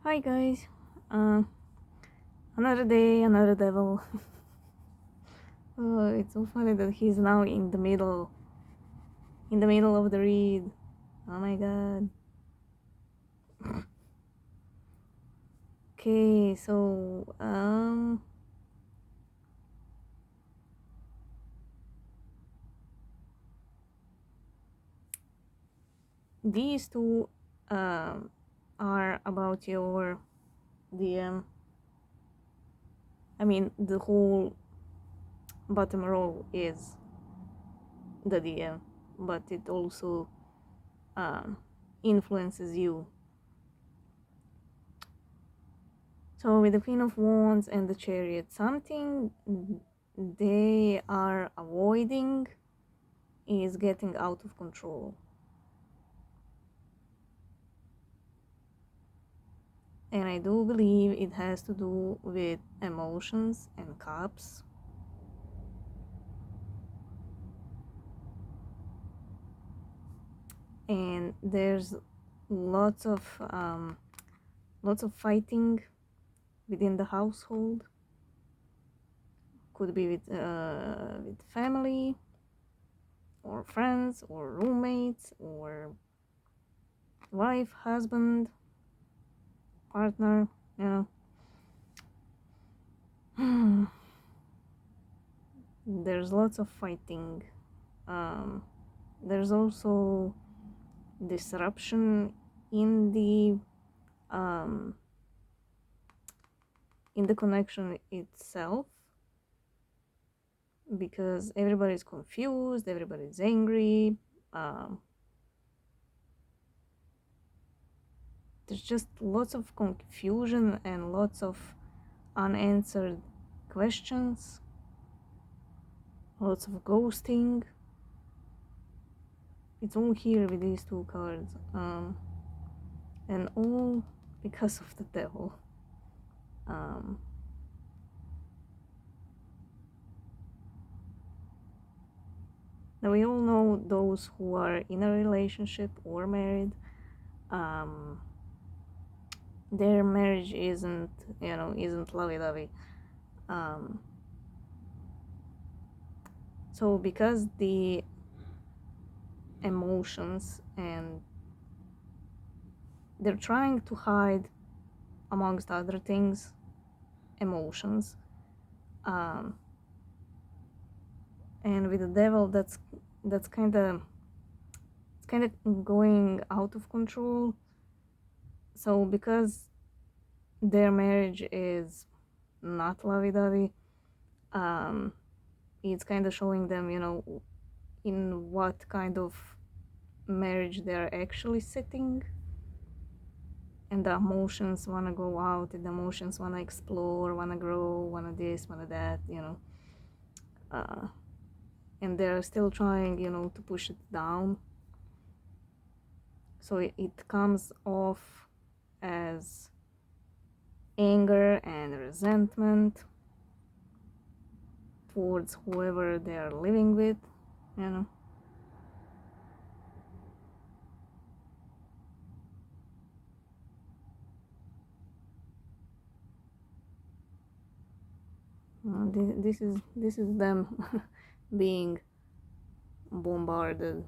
Hi guys, uh, another day, another devil. Oh, it's so funny that he's now in the middle of the read. Oh my god. Okay, so these two um are about your DM. I mean, the whole bottom row is the DM, but it also um influences you. So with the Queen of Wands and the Chariot, something they are avoiding is getting out of control. And I do believe it has to do with emotions and cups. And there's lots of fighting within the household. Could be with family or friends or roommates or wife, husband, partner, you know. There's lots of fighting. Um, there's also disruption in the um, connection itself, because everybody's confused, everybody's angry. Um, there's just lots of confusion and lots of unanswered questions, lots of ghosting. It's all here with these two cards, and all because of the devil. Um, Now we all know those who are in a relationship or married. Um, their marriage isn't lovey-dovey. Um, so because the emotions, and they're trying to hide, amongst other things, emotions. Um, and with the devil, that's kind of going out of control. So because their marriage is not lovey-dovey, um, it's kind of showing them, in what kind of marriage they're actually sitting. And the emotions want to go out, and the emotions want to explore, want to grow, want to this, want to that. Uh, and they're still trying, to push it down. So it comes off as anger and resentment towards whoever they are living with, you know. This is them being bombarded,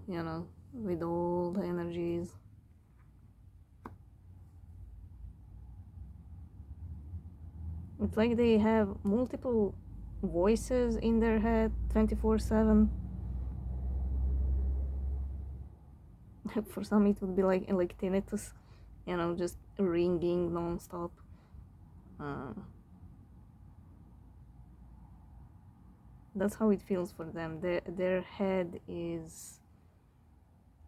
with all the energies. It's like they have multiple voices in their head 24/7. For some it would be like tinnitus, just ringing non-stop. uh, that's how it feels for them. Their head is,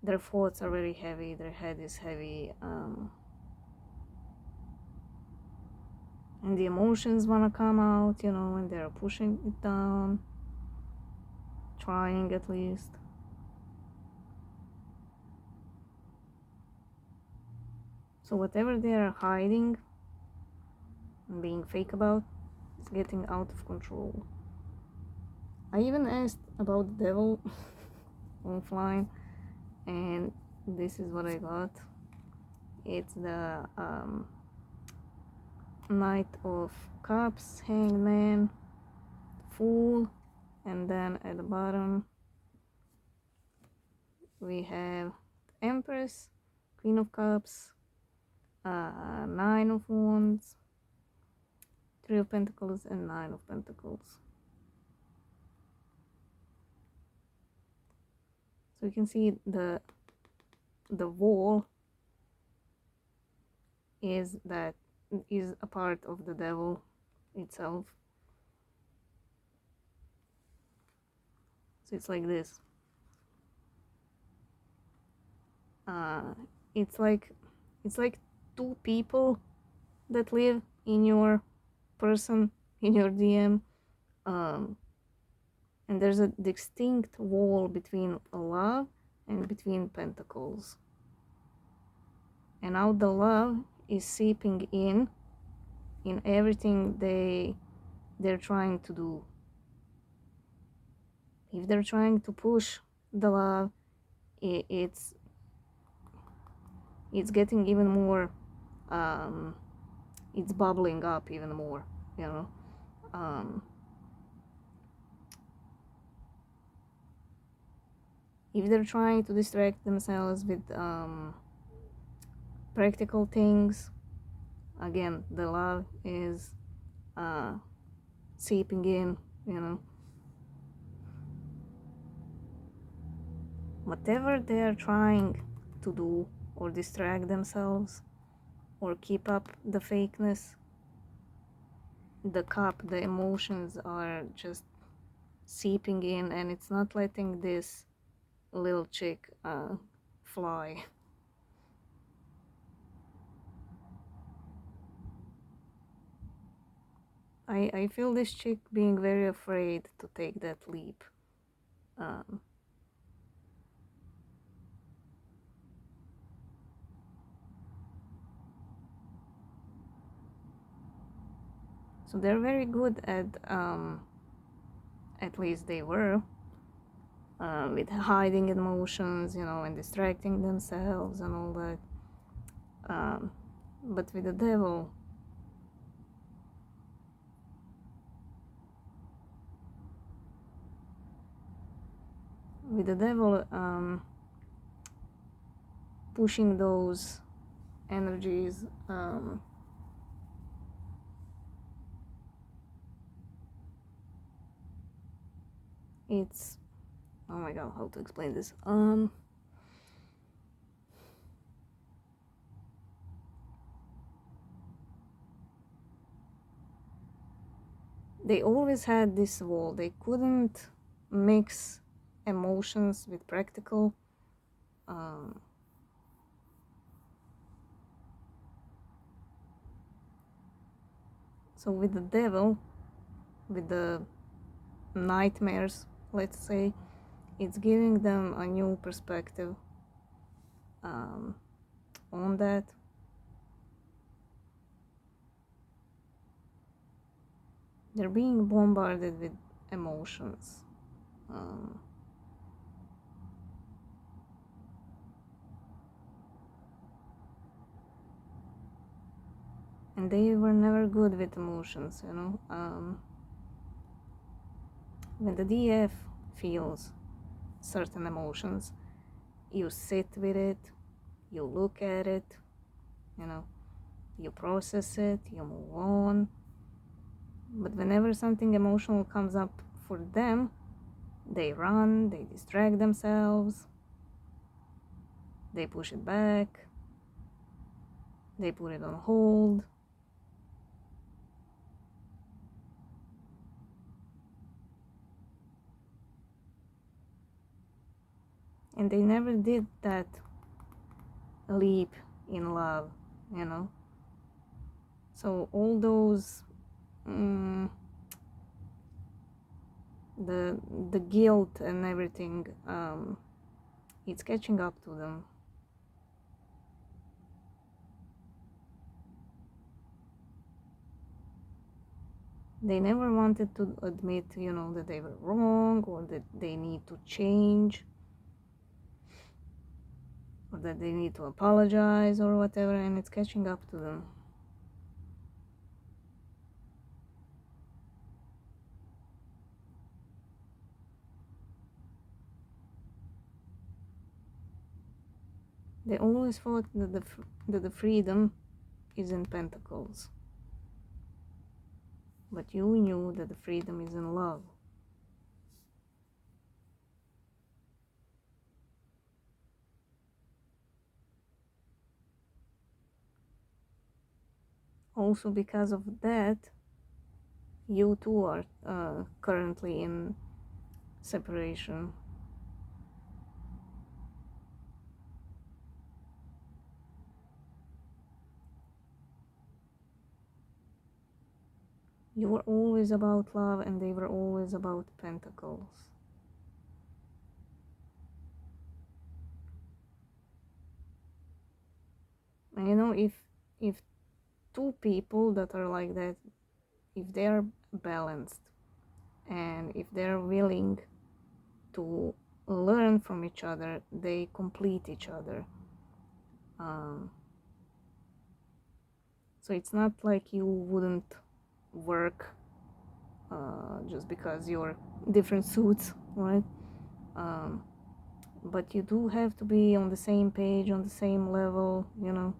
their thoughts are very heavy, their head is heavy, and the emotions want to come out, and they're pushing it down, trying at least. So whatever they're hiding and being fake about is getting out of control. I even asked about the devil offline, and this is what I got. It's the Knight of Cups, Hanged Man, Fool, and then at the bottom we have Empress, Queen of Cups, Nine of Wands, Three of Pentacles, and Nine of Pentacles. So you can see the wall is a part of the devil itself. So it's like this. It's like two people that live in your person, in your DM, and there's a distinct wall between love and between pentacles. And now the love is seeping in everything they're trying to do. If they're trying to push the love, it's getting even more, it's bubbling up even more, you know. If they're trying to distract themselves with practical things, again, the love is seeping in, you know. Whatever they are trying to do, or distract themselves, or keep up the fakeness, the cup, the emotions are just seeping in, and it's not letting this little chick fly. I feel this chick being very afraid to take that leap. So they're very good at least they were, with hiding emotions, you know, and distracting themselves and all that. But with the devil, pushing those energies, it's, oh my god, how to explain this? They always had this wall. They couldn't mix emotions with practical. So with the devil, with the nightmares, let's say, it's giving them a new perspective on that. They're being bombarded with emotions. And they were never good with emotions, you know. When the DF feels certain emotions, you sit with it, you look at it, you know, you process it, you move on. But whenever something emotional comes up for them, they run, they distract themselves, they push it back, they put it on hold. And they never did that leap in love, you know. So all those the guilt and everything, it's catching up to them. They never wanted to admit, you know, that they were wrong, or that they need to change, or that they need to apologize or whatever, and it's catching up to them. They always thought that the freedom is in pentacles. But you knew that the freedom is in love. Also because of that, you two are currently in separation. You were always about love and they were always about pentacles. And you know, if two people that are like that, if they are balanced and if they're willing to learn from each other, they complete each other. So it's not like you wouldn't work just because you're different suits, right? But you do have to be on the same page, on the same level, you know,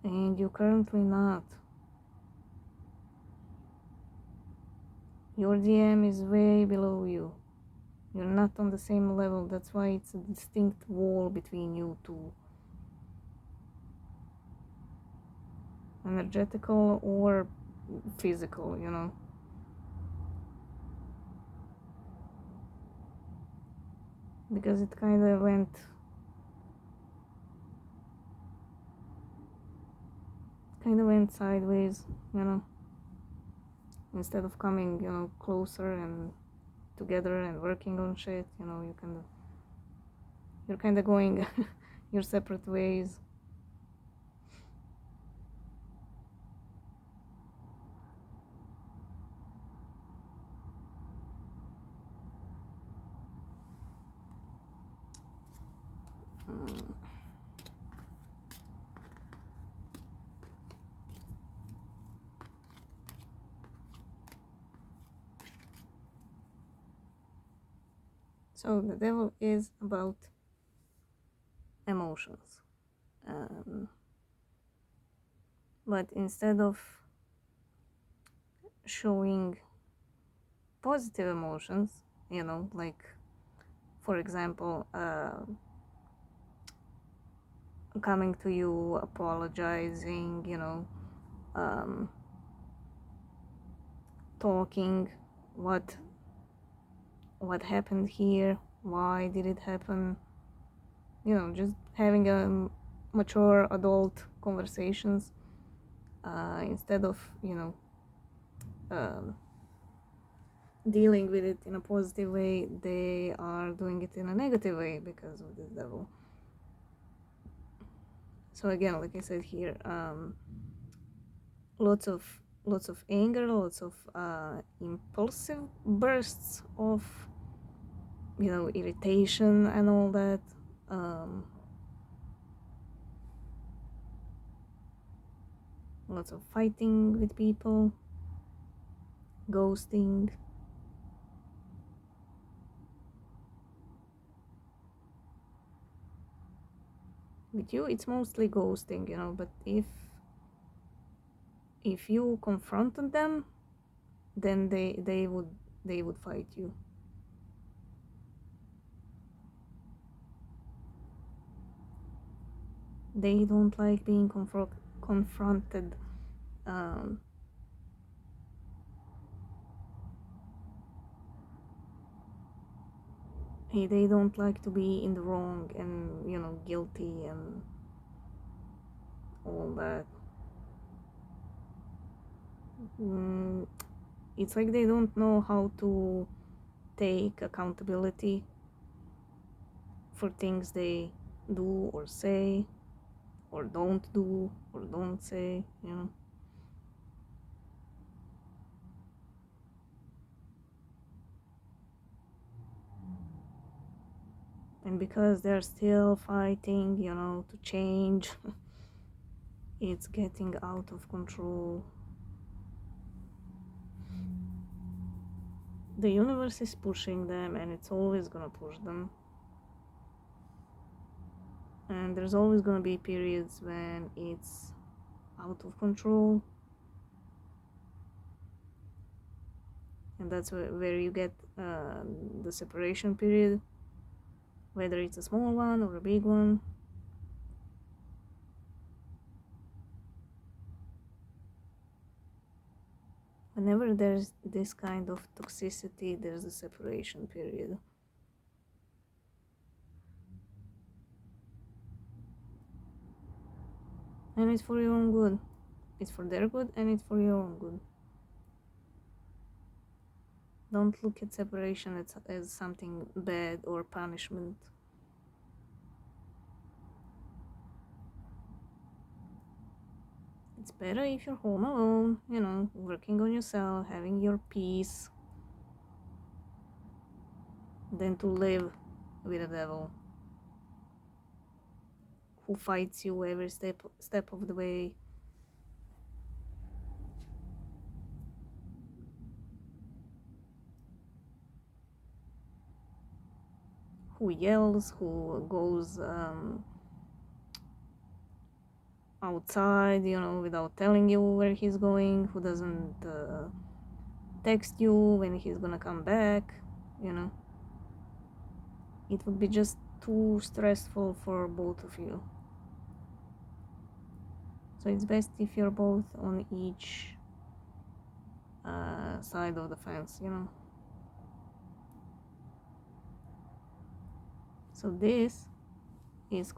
and you're currently not. Your DM is way below you. You're not on the same level. That's why it's a distinct wall between you two. Energetical or physical, you know. Because it kind of went sideways, you know. Instead of coming, you know, closer and together and working on shit, you know, you're kind of going your separate ways. So the devil is about emotions. But instead of showing positive emotions, you know, like, for example, coming to you, apologizing, you know, talking what happened here, why did it happen, you know, just having a mature adult conversations, instead of, you know, dealing with it in a positive way, they are doing it in a negative way because of this devil. So again, like I said here, lots of anger, lots of impulsive bursts of, you know, irritation and all that. Lots of fighting with people, ghosting. With you, it's mostly ghosting, you know, but if you confronted them, then they would fight you. They don't like being confronted. They don't like to be in the wrong and, you know, guilty and all that. It's like they don't know how to take accountability for things they do or say or don't do or don't say, you know. And because they're still fighting, you know, to change, it's getting out of control. The universe is pushing them and it's always gonna push them. and there's always gonna be periods when it's out of control, and that's where you get the separation period, whether it's a small one or a big one. Whenever there's this kind of toxicity, there's a separation period. And it's for your own good. It's for their good and it's for your own good. Don't look at separation as something bad or punishment. It's better if you're home alone, working on yourself, having your peace, than to live with a devil who fights you every step of the way. Who yells, who goes outside, without telling you where he's going, who doesn't text you when he's gonna come back, It would be just too stressful for both of you. So it's best if you're both on each side of the fence, So this is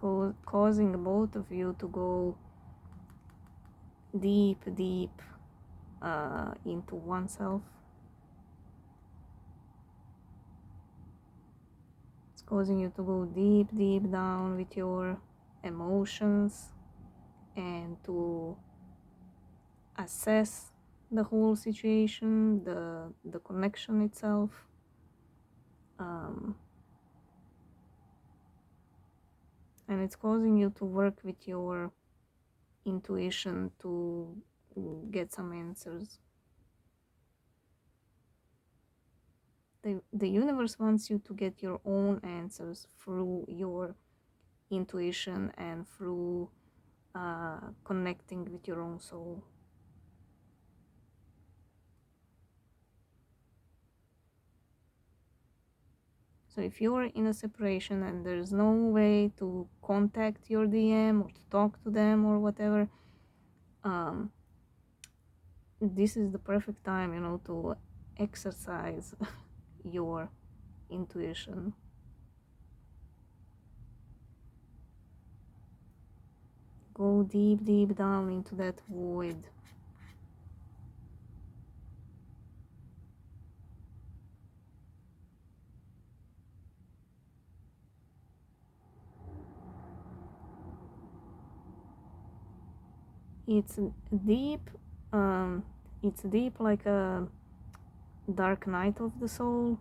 causing both of you to go deep into oneself. It's causing you to go deep down with your emotions and to assess the whole situation, the connection itself. And it's causing you to work with your intuition to get some answers. The universe wants you to get your own answers through your intuition and through connecting with your own soul. So if you're in a separation and there's no way to contact your DM or to talk to them or whatever, this is the perfect time, to exercise your intuition. Go deep down into that void. It's deep, it's deep like a dark night of the soul,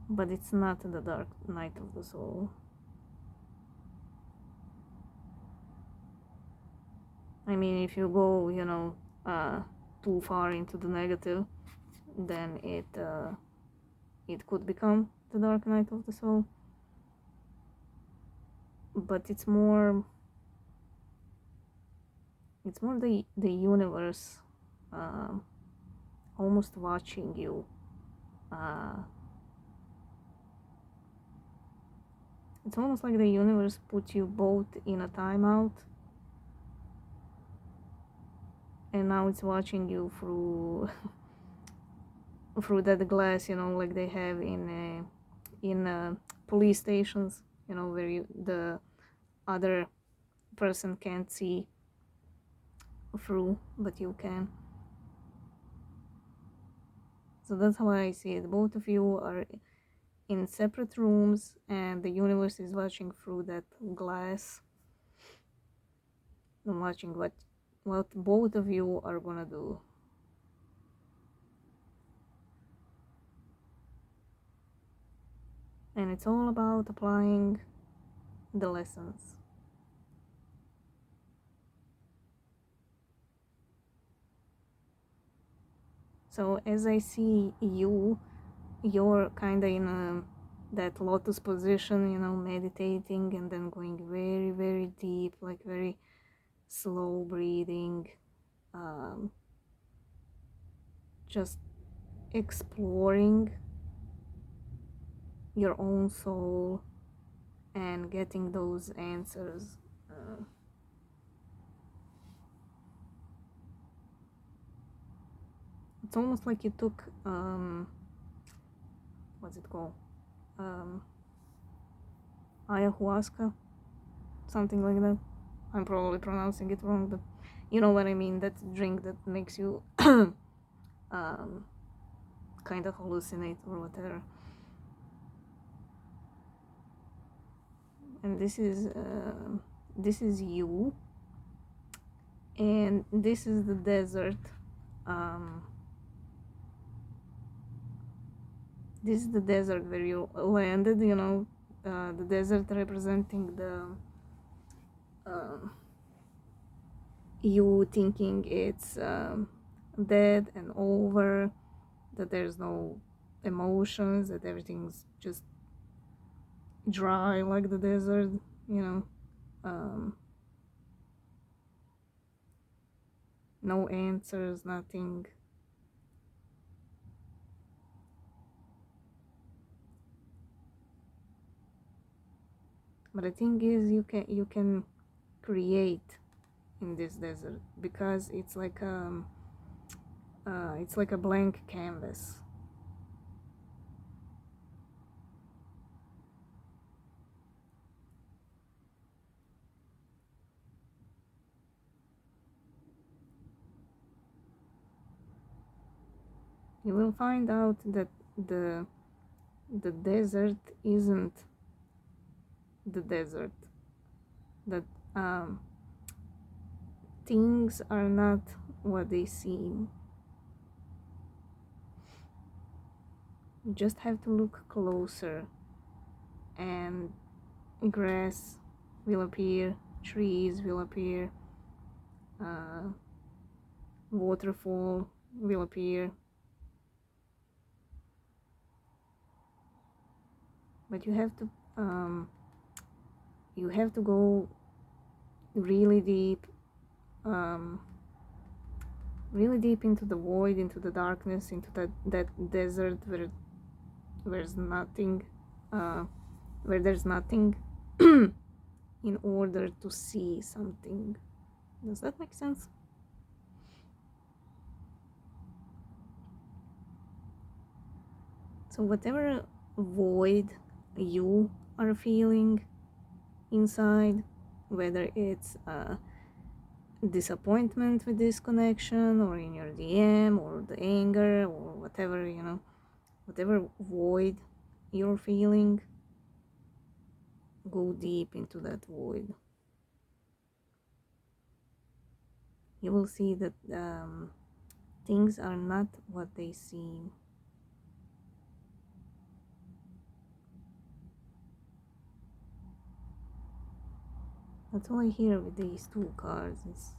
but it's not the dark night of the soul. I mean, if you go, too far into the negative, then it could become the dark night of the soul. But it's more the universe almost watching you. It's almost like the universe put you both in a timeout, and now it's watching you through through that glass, like they have in police stations, where the other person can't see through, but you can. So that's how I see it. Both of you are in separate rooms and the universe is watching through that glass and watching what both of you are gonna do. And it's all about applying the lessons. So as I see you, you're kind of in a that lotus position, you know, meditating and then going very, very deep, like very slow breathing, um, just exploring your own soul and getting those answers. It's almost like you took, what's it called? Um, Ayahuasca, something like that. I'm probably pronouncing it wrong, but you know what I mean. That drink that makes you kind of hallucinate or whatever. And this is you, and this is the desert. Um, this is the desert where you landed. You know, the desert representing the you thinking it's dead and over, that there's no emotions, that everything's just dry like the desert, you know, no answers, nothing. But the thing is, you can create in this desert, because it's like a blank canvas. You will find out that the desert isn't the desert, that things are not what they seem. You just have to look closer, and grass will appear, trees will appear, waterfall will appear. But you have to go really deep, um, really deep into the void, into the darkness, into that desert where there's nothing, uh, where there's nothing, in order to see something. Does that make sense? So whatever void you are feeling inside, whether it's disappointment with this connection, or in your DM, or the anger, or whatever, you know, whatever void you're feeling, go deep into that void. You will see that things are not what they seem. That's all I hear with these two cards. It's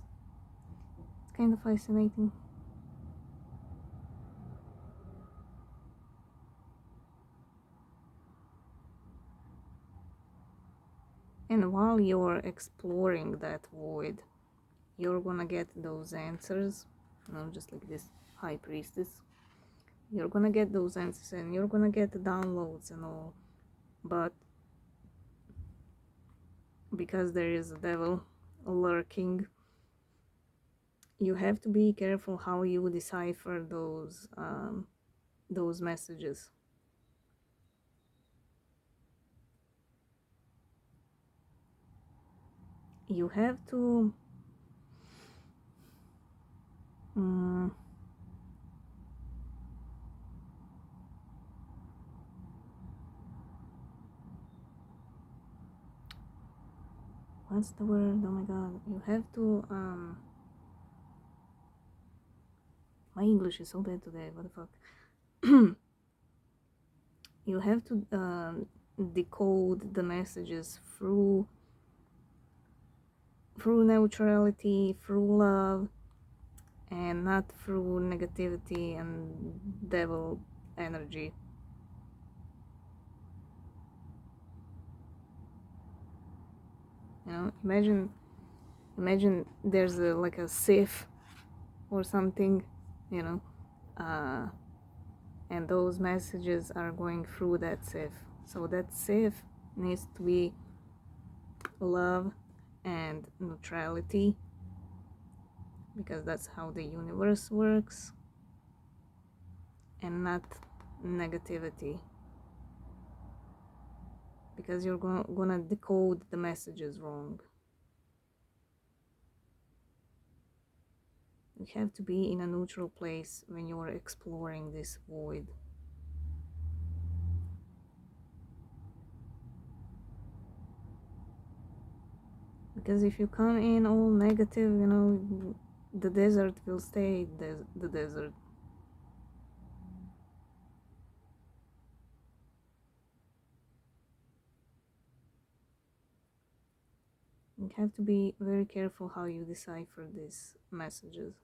kind of fascinating. And while you're exploring that void, you're gonna get those answers, you know, just like this high priestess. You're gonna get those answers, and you're gonna get the downloads and all. But because there is a devil lurking, you have to be careful how you decipher those messages. You have to what's the word? Oh my god. You have to my English is so bad today, what the fuck. You have to decode the messages through neutrality, through love, and not through negativity and devil energy. You know, imagine there's like a sieve or something, you know, and those messages are going through that sieve. So that sieve needs to be love and neutrality, because that's how the universe works, and not negativity, because you're gonna decode the messages wrong. You have to be in a neutral place when you're exploring this void. Because if you come in all negative, you know, the desert will stay the desert. You have to be very careful how you decipher these messages.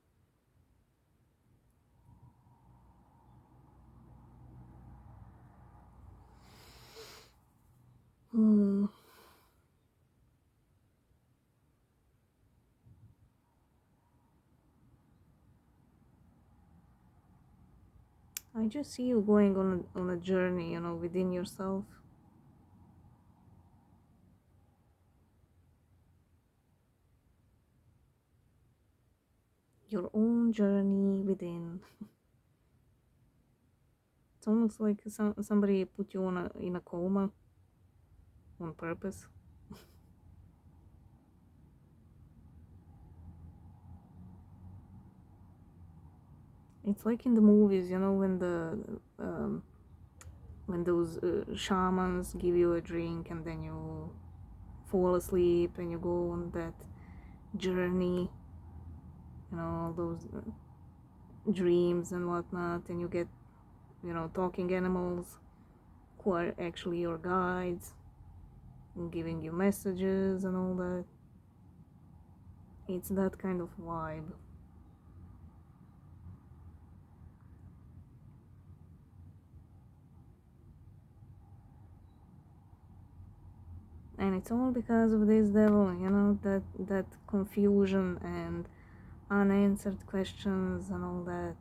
I just see you going on a journey, you know, within yourself. Your own journey within. It's almost like somebody put you in a coma on purpose. It's like in the movies, you know, when those shamans give you a drink and then you fall asleep and you go on that journey, you know, all those dreams and whatnot, and you get, you know, talking animals who are actually your guides and giving you messages and all that. It's that kind of vibe. And it's all because of this devil, you know, that confusion and unanswered questions and all that.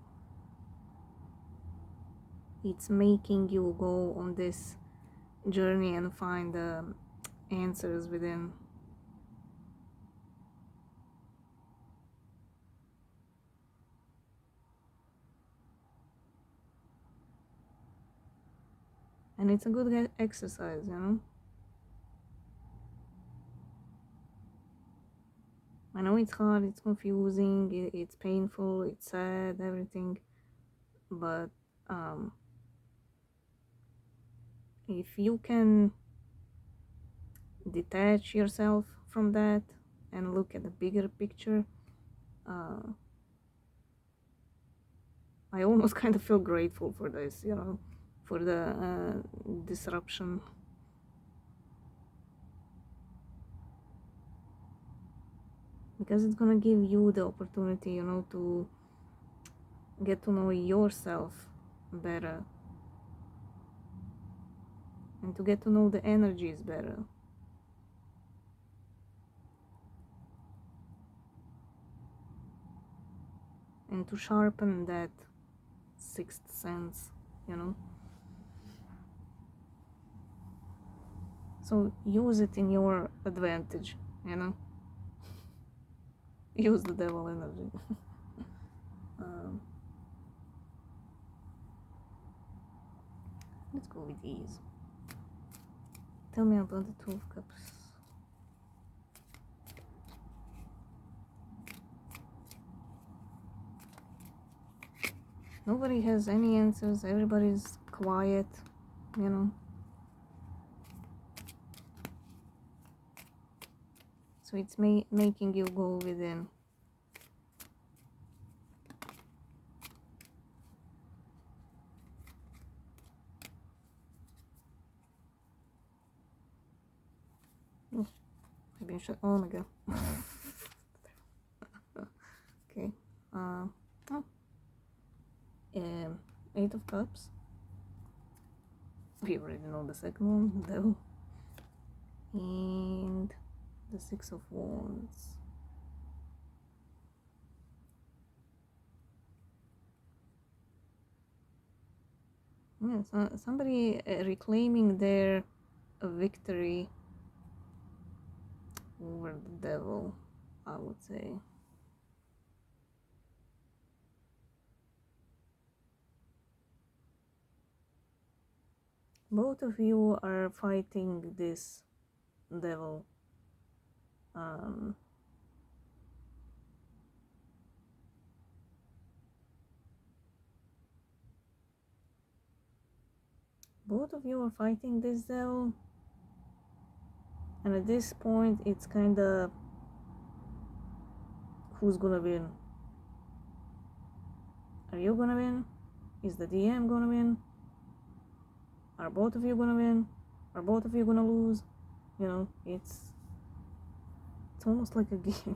It's making you go on this journey and find the answers within. And it's a good exercise, you know. I know it's hard, it's confusing, it's painful, it's sad, everything, but if you can detach yourself from that and look at the bigger picture, I almost kind of feel grateful for this, you know, for the disruption. Because it's gonna give you the opportunity, you know, to get to know yourself better and to get to know the energies better. And to sharpen that sixth sense, you know. So use it in your advantage, you know. Use the devil energy. Let's go with these. Tell me about the Two of Cups. Nobody has any answers, everybody's quiet, you know. So it's making you go within. Oh, I've been shut. Oh my god. Okay. Oh. Eight of Cups. We already know the second one, though. And The Six of Wands. Yeah, somebody reclaiming their victory over the devil, I would say. Both of you are fighting this devil. Both of you are fighting this devil, and at this point it's kind of who's gonna win. Are you gonna win? Is the DM gonna win? Are both of you gonna win? Are both of you gonna lose? You know, it's almost like a game.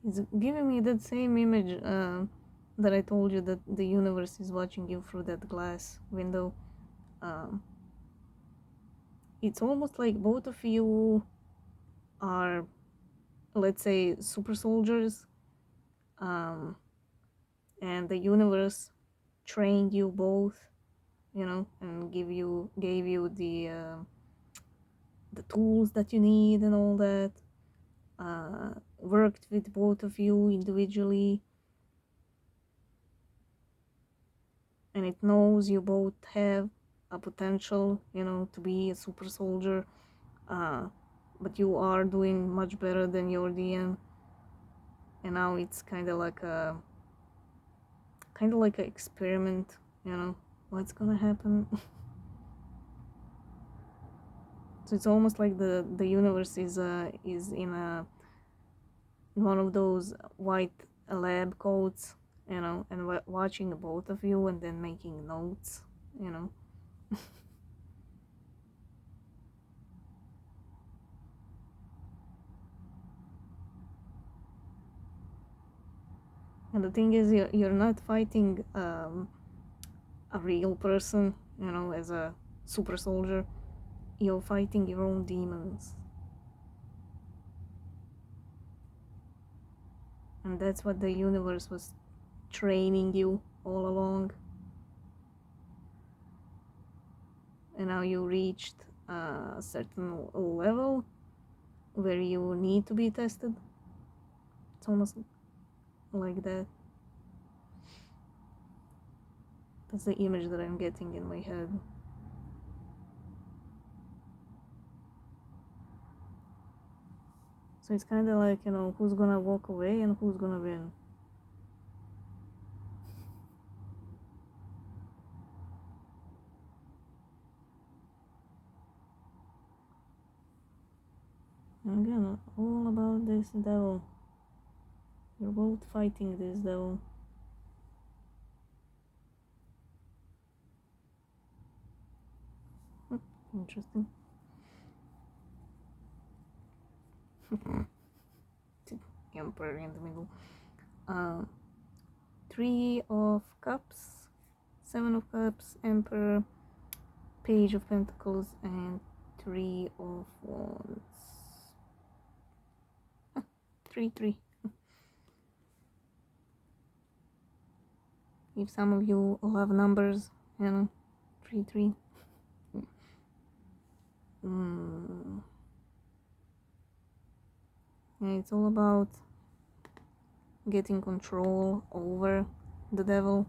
It's giving me that same image that I told you, that the universe is watching you through that glass window. It's almost like both of you are, let's say, super soldiers, and the universe trained you both, you know, and gave you the tools that you need and all that. Worked with both of you individually, and it knows you both have a potential, you know, to be a super soldier, but you are doing much better than your DM, and now it's kind of like an experiment, you know, what's gonna happen. So it's almost like the universe is in one of those white lab coats, you know, and watching both of you and then making notes, you know. And the thing is, you're not fighting a real person, you know, as a super soldier. You're fighting your own demons. And that's what the universe was training you all along. And now you reached a certain level where you need to be tested. It's almost like that. That's the image that I'm getting in my head. So it's kind of like, you know, who's gonna walk away and who's gonna win. And again, all about this devil. You're both fighting this devil. Interesting. Emperor in the middle. 3 of Cups, 7 of Cups, Emperor, Page of Pentacles, and 3 of Wands. 3. If some of you love numbers, you know, 3. Yeah, it's all about getting control over the devil.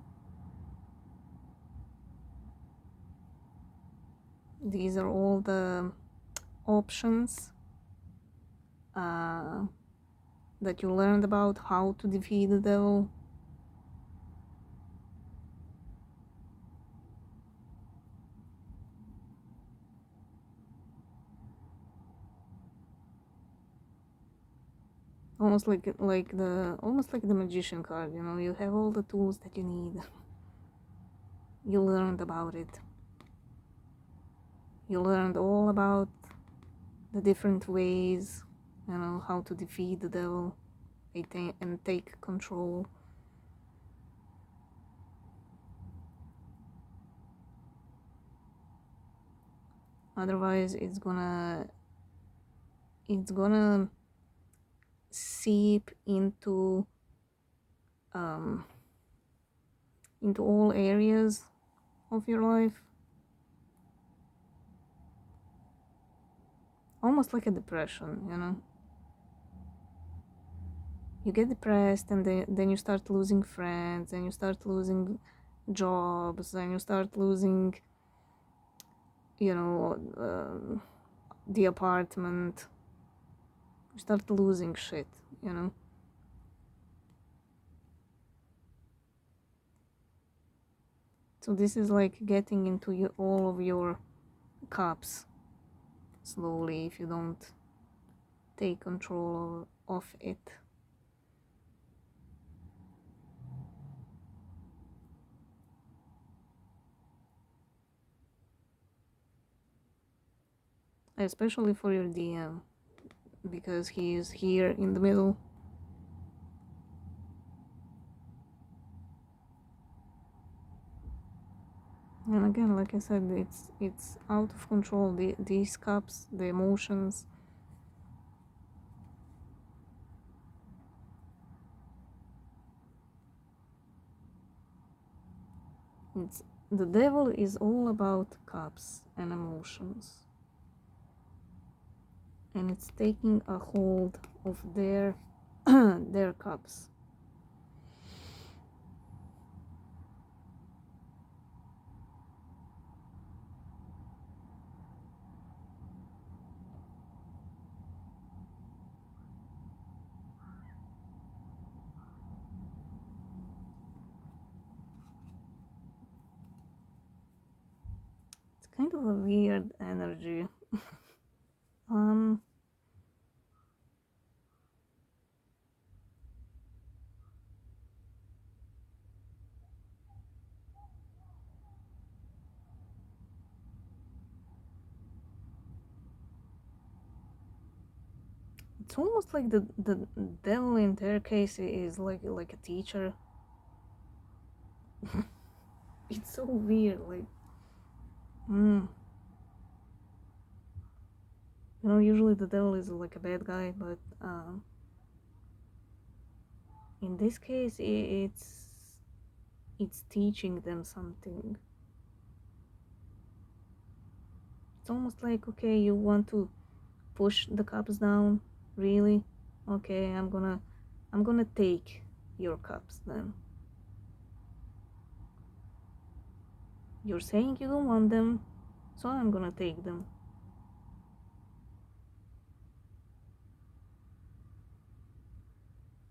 These are all the options that you learned about how to defeat the devil. Almost like the magician card, you know, you have all the tools that you need. You learned about it. You learned all about the different ways, you know, how to defeat the devil. and take control. Otherwise it's gonna seep um into all areas of your life, almost like a depression, you know. You get depressed, and then you start losing friends, and you start losing jobs, and you start losing, you know, the apartment. You start losing shit, you know. So this is like getting into all of your cups slowly if you don't take control of it. Especially for your DM, because he is here in the middle. And again, like I said, it's out of control. These cups, the emotions. It's the devil is all about cups and emotions, and it's taking a hold of their their cups. It's kind of a weird energy. um it's almost like the devil in their case is like a teacher. It's so weird, like mm, you know, usually the devil is like a bad guy, but in this case it's teaching them something. It's almost like, okay, you want to push the cups down, really? Okay, I'm gonna take your cups then. You're saying you don't want them, so I'm gonna take them.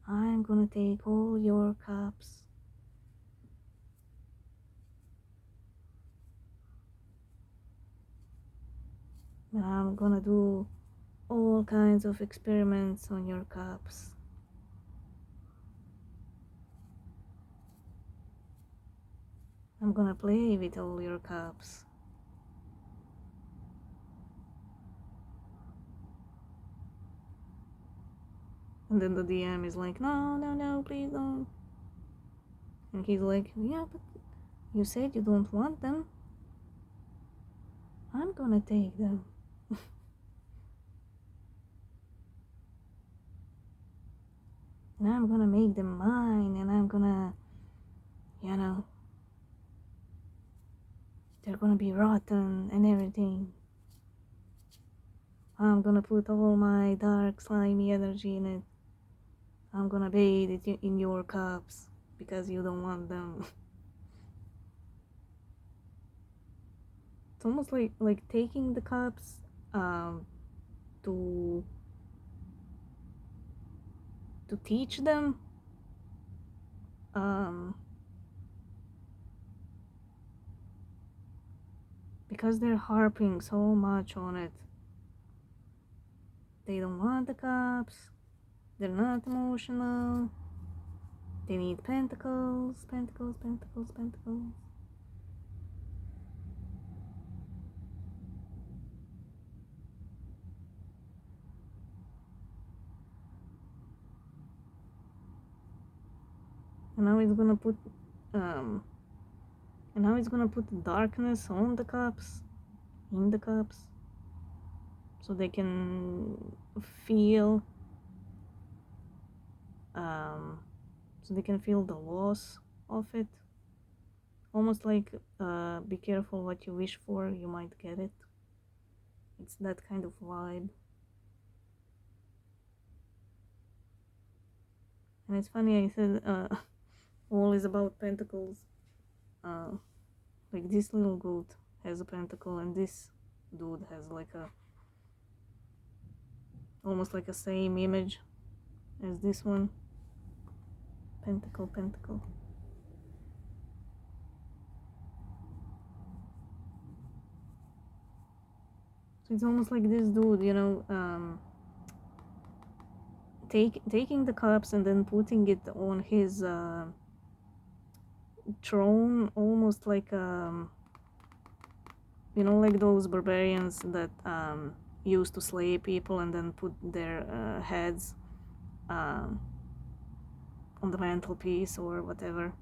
I'm gonna take all your cups. I'm gonna do all kinds of experiments on your cups. I'm gonna play with all your cups. And then the DM is like, no, no, no, please don't. And he's like, yeah, but you said you don't want them. I'm gonna take them. And I'm gonna make them mine, and I'm gonna, you know, they're gonna be rotten and everything. I'm gonna put all my dark, slimy energy in it. I'm gonna bathe it in your cups because you don't want them. It's almost like taking the cups um, to teach them um, because they're harping so much on it. They don't want the cups. They're not emotional. They need pentacles, pentacles, pentacles, pentacles. And now it's gonna put um and now it's gonna put darkness on the cups, in the cups, so they can feel um so they can feel the loss of it. Almost like be careful what you wish for, you might get it. It's that kind of vibe. And it's funny I said all is about pentacles. uh like this little goat has a pentacle, and this dude has like a almost like a same image as this one. Pentacle, pentacle. So it's almost like this dude, you know, taking the cups and then putting it on his throne, almost like you know, like those barbarians that used to slay people and then put their heads um, on the mantelpiece or whatever.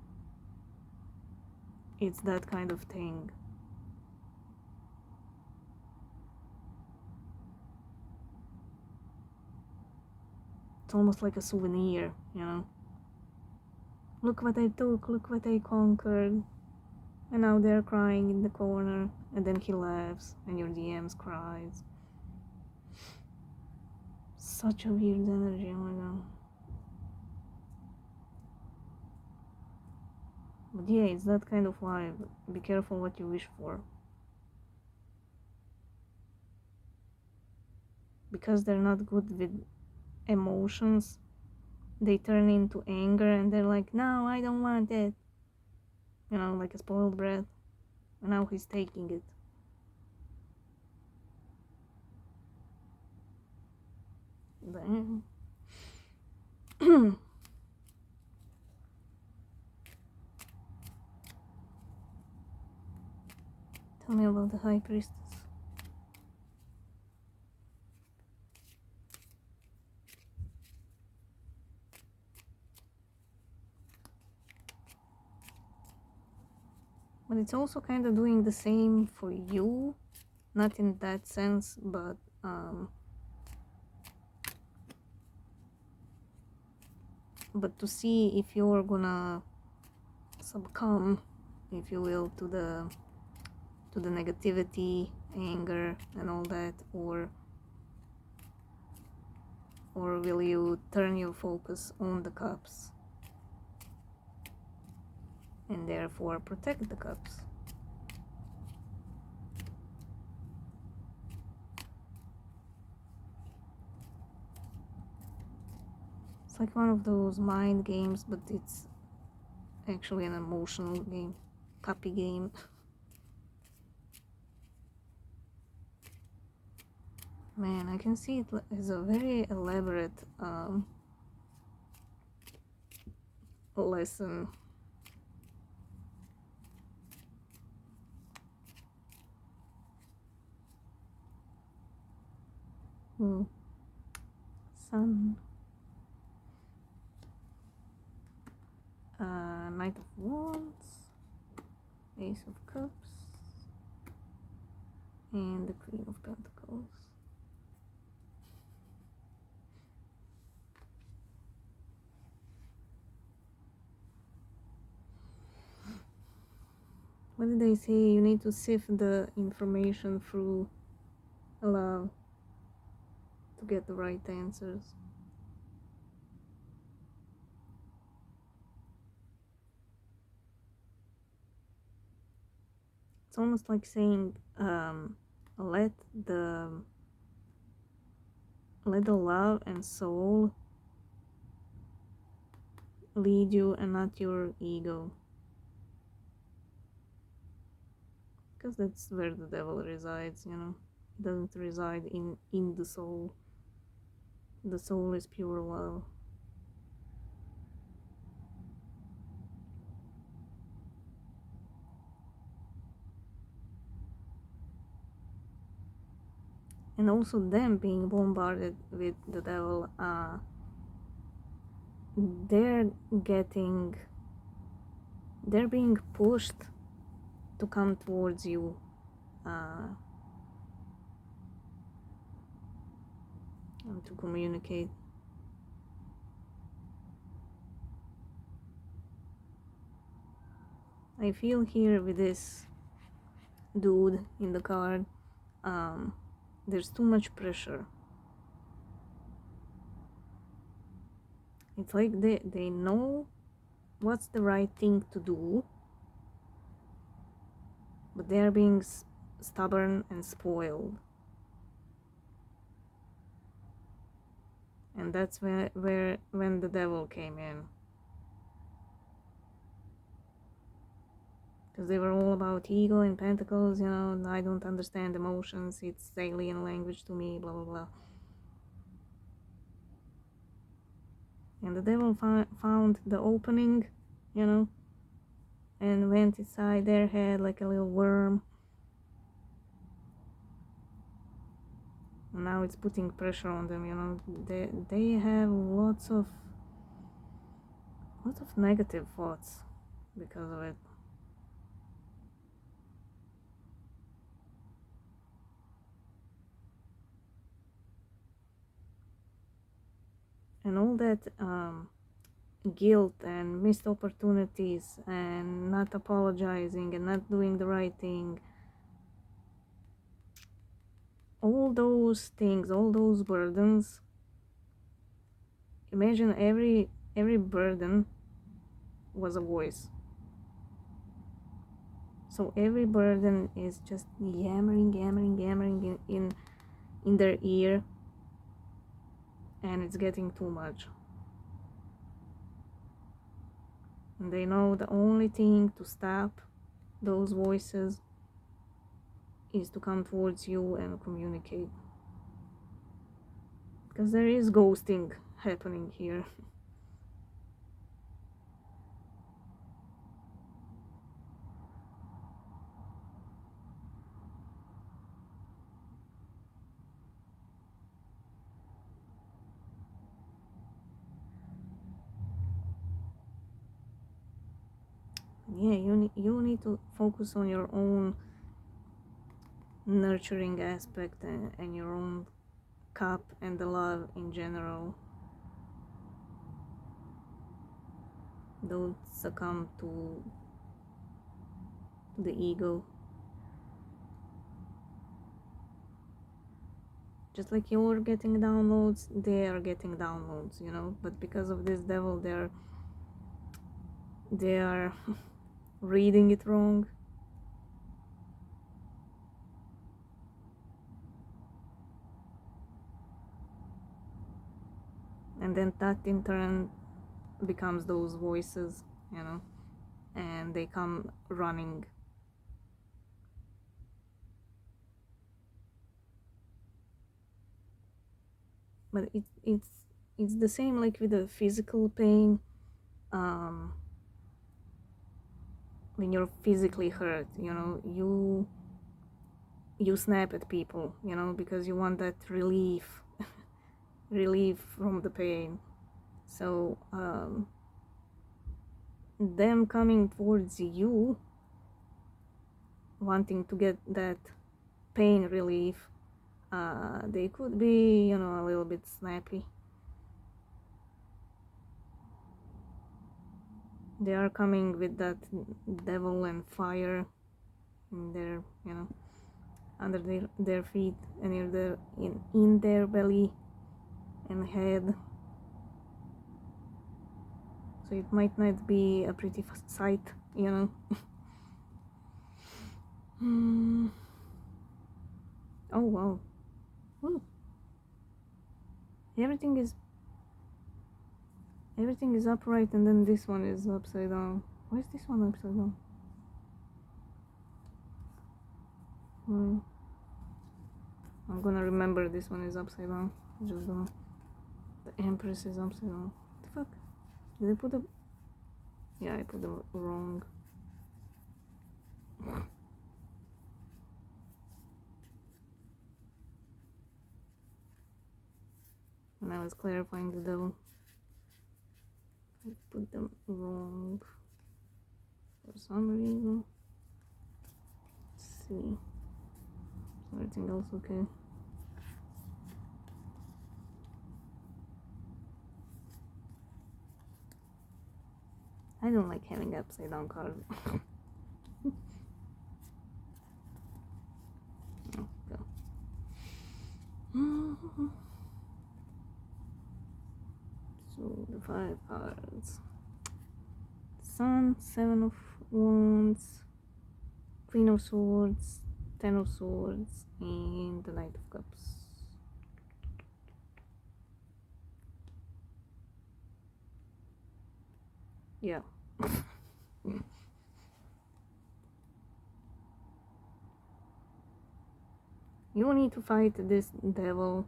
It's that kind of thing. It's almost like a souvenir, you know. Look what I took, look what I conquered. And now they're crying in the corner, and then he laughs, and your DMs cries. Such a weird energy, oh my god. But yeah, it's that kind of vibe. Be careful what you wish for. Because they're not good with emotions, they turn into anger and they're like, no, I don't want it. You know, like a spoiled brat. And now he's taking it. Damn. Tell me about the High Priestess. But it's also kind of doing the same for you. Not in that sense, but to see if you're gonna succumb, if you will, to the negativity, anger, and all that, or will you turn your focus on the cups and therefore protect the cups? It's like one of those mind games, but it's actually an emotional game, puppy game. Man, I can see it as a very elaborate lesson. Sun. Knight of Wands, Ace of Cups, and the Queen of Pentacles. What did they say? You need to sift the information through love to get the right answers. It's almost like saying, let the love and soul lead you and not your ego. Because that's where the devil resides, you know. It doesn't reside in the soul. The soul is pure love. And also them being bombarded with the devil, they're getting they're being pushed to come towards you. And to communicate. I feel here with this dude in the card, there's too much pressure. It's like they know what's the right thing to do, but they're being stubborn and spoiled. And that's when the devil came in. Because they were all about ego and pentacles, you know, I don't understand emotions, it's alien language to me, blah blah blah. And the devil found the opening, you know, and went inside their head like a little worm. And now it's putting pressure on them, you know. They have lots of negative thoughts because of it. And all that guilt and missed opportunities and not apologizing and not doing the right thing, all those things, all those burdens, imagine every burden was a voice. So every burden is just yammering in their ear, and it's getting too much. And they know the only thing to stop those voices is to come towards you and communicate. Because there is ghosting happening here. Yeah, you need to focus on your own nurturing aspect and your own cup and the love in general. Don't succumb to the ego. Just like you're getting downloads, they are getting downloads, you know. But because of this devil, they are reading it wrong. And then that in turn becomes those voices, you know, and they come running. But it's the same like with the physical pain. When you're physically hurt, you know, you snap at people, you know, because you want that relief from the pain. So them coming towards you wanting to get that pain relief, they could be, you know, a little bit snappy. They are coming with that devil and fire in their, you know, under their feet and in their belly and head. So it might not be a pretty sight, you know. Oh wow. Ooh. Everything is upright, and then this one is upside down. Why is this one upside down? I'm gonna remember this one is upside down. Just gonna. The Empress is upside down. What the fuck? Did I put the? Yeah, I put the wrong. When I was clarifying the devil, I put them wrong. for some reason. Let's see. Everything else okay? I don't like having upside down cards. So the 5 cards. Sun, 7 of Wands, Queen of Swords, 10 of Swords, and the Knight of Cups. Yeah. You need to fight this devil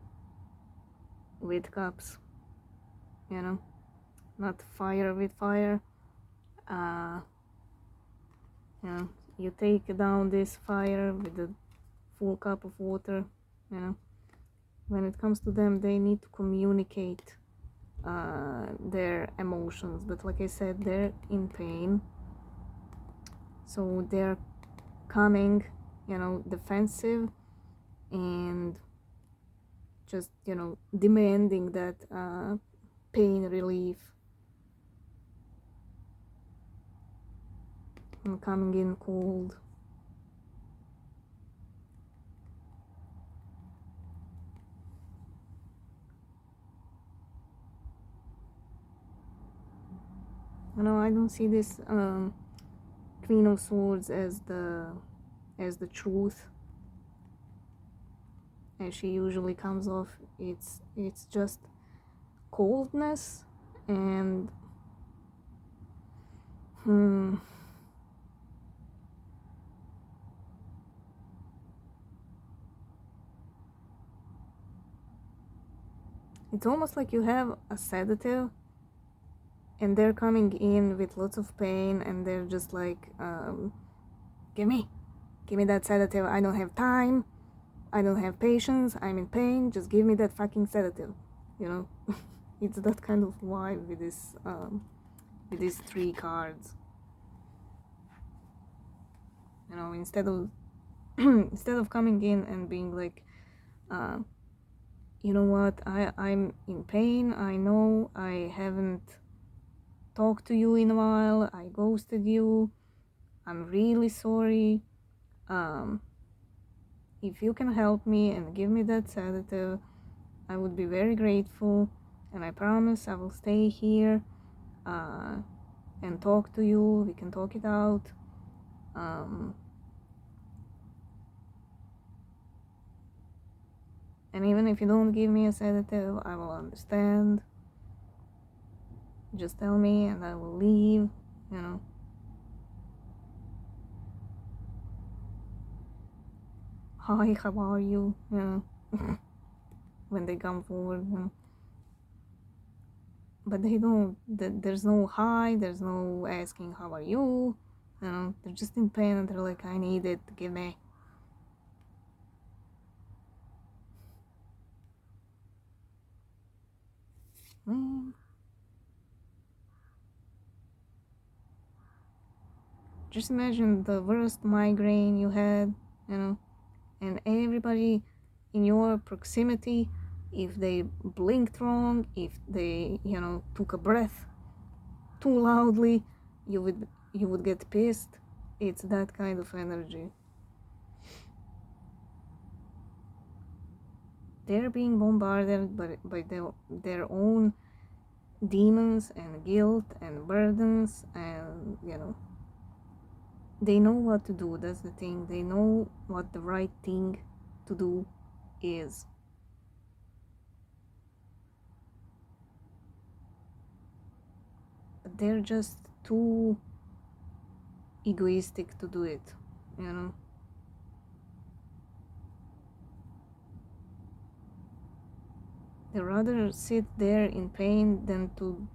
with cups, you know, not fire with fire. You know, you take down this fire with a full cup of water, you know. When it comes to them, they need to communicate their emotions, but like I said, they're in pain, so they're coming, you know, defensive and just, you know, demanding that pain relief, and coming in cold. You know, I don't see this Queen of Swords as the truth as she usually comes off. It's just coldness and it's almost like you have a sedative and they're coming in with lots of pain and they're just like, give me that sedative. I don't have time, I don't have patience, I'm in pain, just give me that fucking sedative, you know. It's that kind of vibe with these 3 cards, you know. Instead of coming in and being like, you know what, I'm in pain, I know I haven't talked to you in a while, I ghosted you, I'm really sorry, if you can help me and give me that sedative, I would be very grateful, and I promise I will stay here and talk to you, we can talk it out. And even if you don't give me a sedative, I will understand. Just tell me and I will leave, you know. Hi, how are you? You know, when they come forward, you know. But they don't, there's no hi, there's no asking how are you, you know. They're just in pain and they're like, I need it, give me. Just imagine the worst migraine you had, you know, and everybody in your proximity, if they blinked wrong, if they, you know, took a breath too loudly, you would get pissed. It's that kind of energy. They're being bombarded by their own demons and guilt and burdens, and, you know, they know what to do. That's the thing. They know what the right thing to do is. But they're just too egoistic to do it, you know. They rather sit there in pain than to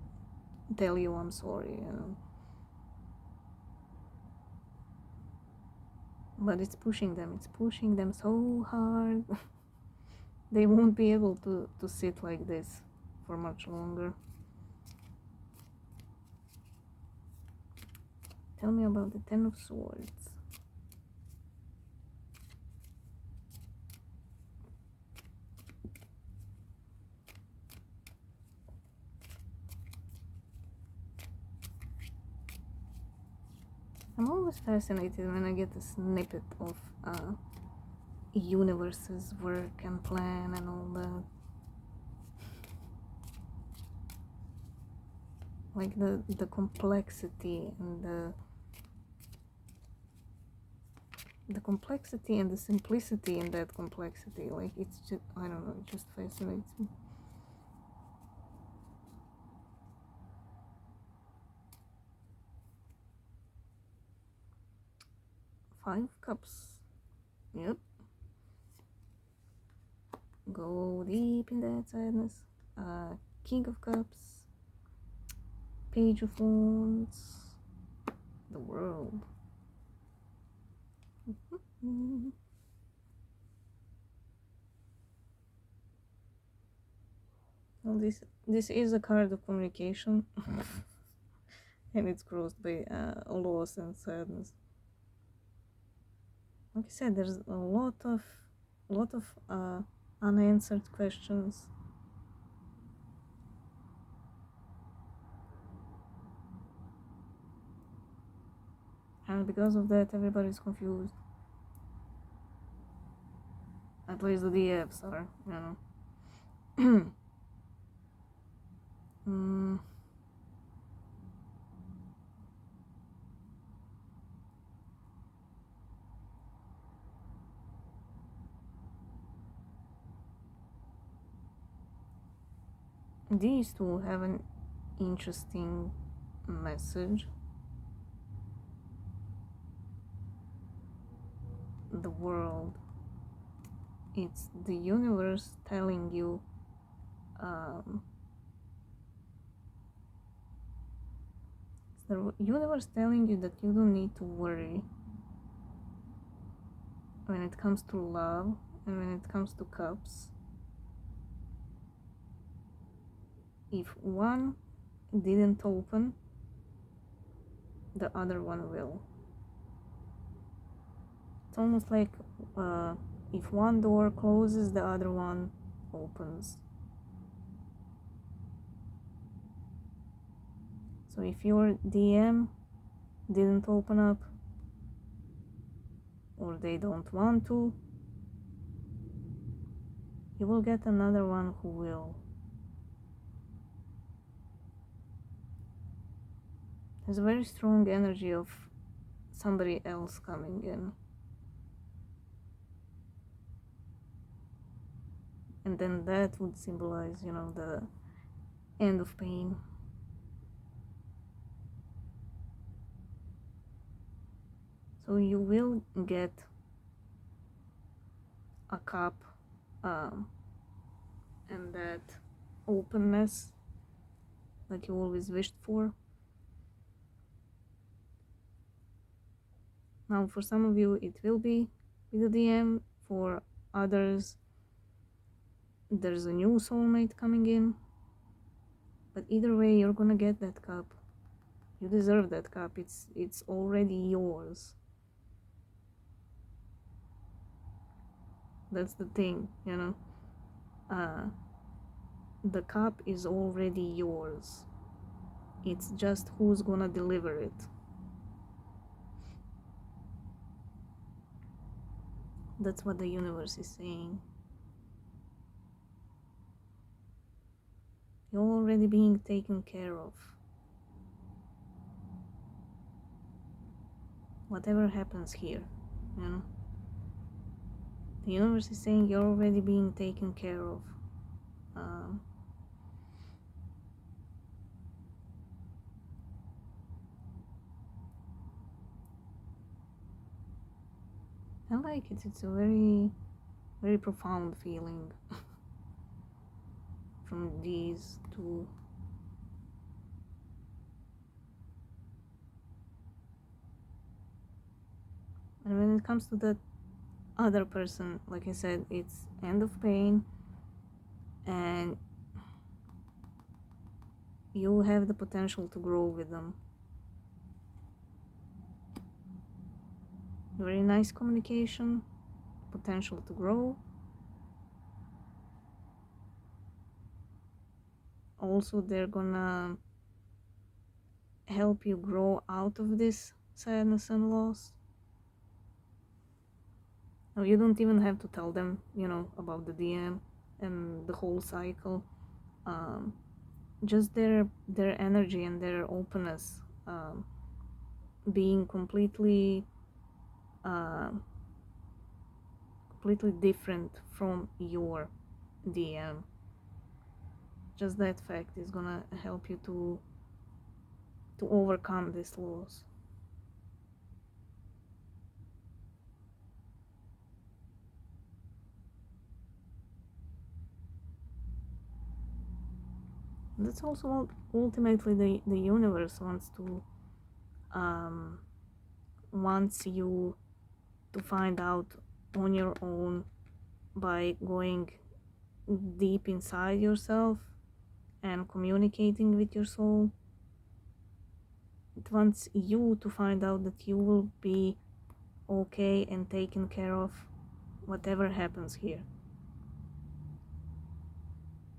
tell you I'm sorry, you know. But it's pushing them so hard. They won't be able to sit like this for much longer. Tell me about the Ten of Swords. I'm always fascinated when I get a snippet of universe's work and plan and all that. Like the complexity and the complexity and the simplicity in that complexity. Like, it's just, I don't know, it just fascinates me. Five Cups. Yep. Go deep in that sadness. King of Cups. Page of Wands. The World. Well, this is a card of communication. And it's crossed by loss and sadness. Like I said, there's a lot of unanswered questions. And because of that, everybody's confused. At least the DFs are, you know. These two have an interesting message. The World. It's the universe telling you it's the universe telling you that you don't need to worry when it comes to love and when it comes to cups. If one didn't open, the other one will. It's almost like if one door closes, the other one opens. So if your DM didn't open up, or they don't want to, you will get another one who will. There's a very strong energy of somebody else coming in. And then that would symbolize, the end of pain. So you will get a cup and that openness that you always wished for. Now, for some of you, it will be with the DM. For others, there's a new soulmate coming in. But either way, you're gonna get that cup. You deserve that cup. It's already yours. That's the thing, the cup is already yours. It's just who's gonna deliver it. That's what the universe is saying. You're already being taken care of. Whatever happens here, the universe is saying you're already being taken care of. I like it. It's a very, very profound feeling from these two. And when it comes to that other person, like I said, it's end of pain, and you have the potential to grow with them. very nice communication, potential to grow. Also, they're gonna help you grow out of this sadness and loss. Now, you don't even have to tell them, about the DM and the whole cycle. Just their energy and their openness, being completely different from your DM. Just that fact is gonna help you to overcome this loss. That's also what ultimately the universe wants you to find out on your own by going deep inside yourself and communicating with your soul. It wants you to find out that you will be okay and taken care of whatever happens here.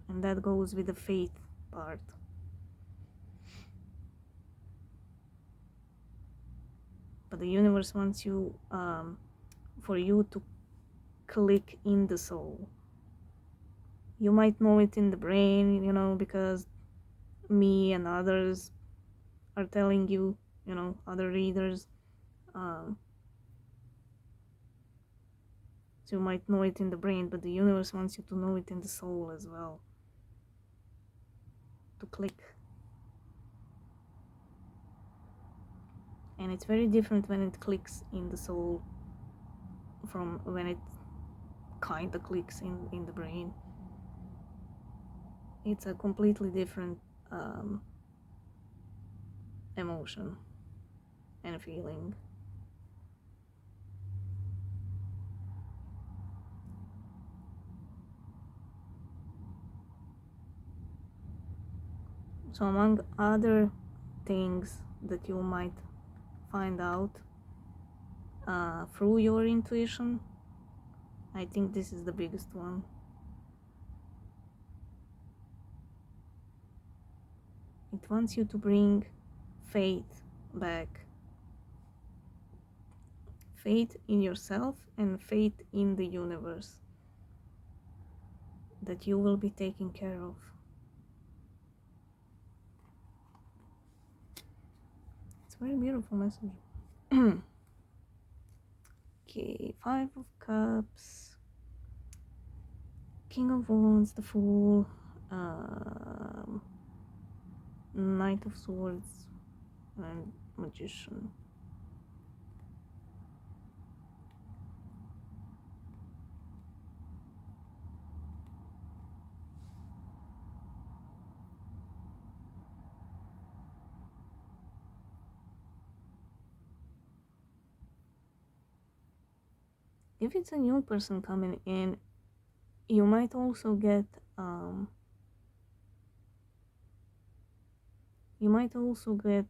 And that goes with the faith part. But the universe wants you, for you to click in the soul. You might know it in the brain, because me and others are telling you, other readers. So you might know it in the brain, but the universe wants you to know it in the soul as well. To click. And it's very different when it clicks in the soul from when it kinda clicks in the brain. It's a completely different emotion and feeling. So among other things that you might find out through your intuition, I think this is the biggest one. It wants you to bring faith back. Faith in yourself and faith in the universe. That you will be taken care of. It's a very beautiful message. Okay, 5 of Cups, King of Wands, the Fool, Knight of Swords, and Magician. If it's a new person coming in, you might also get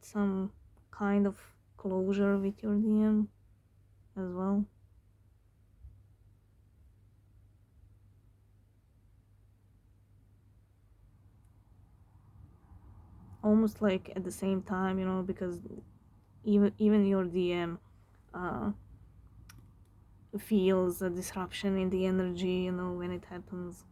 some kind of closure with your DM as well. Almost like at the same time, because even your DM feels a disruption in the energy, when it happens.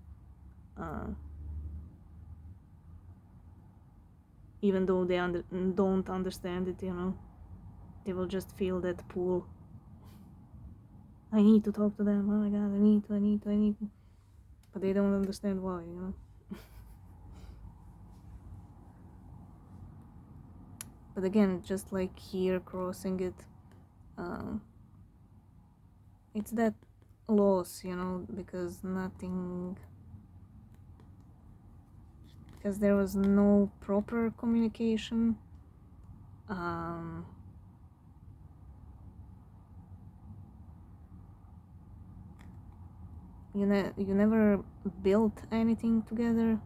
Even though they don't understand it, they will just feel that pull. I need to talk to them. Oh my god, I need to. But they don't understand why, But again, just like here, crossing it, it's that loss, because there was no proper communication. You never built anything together.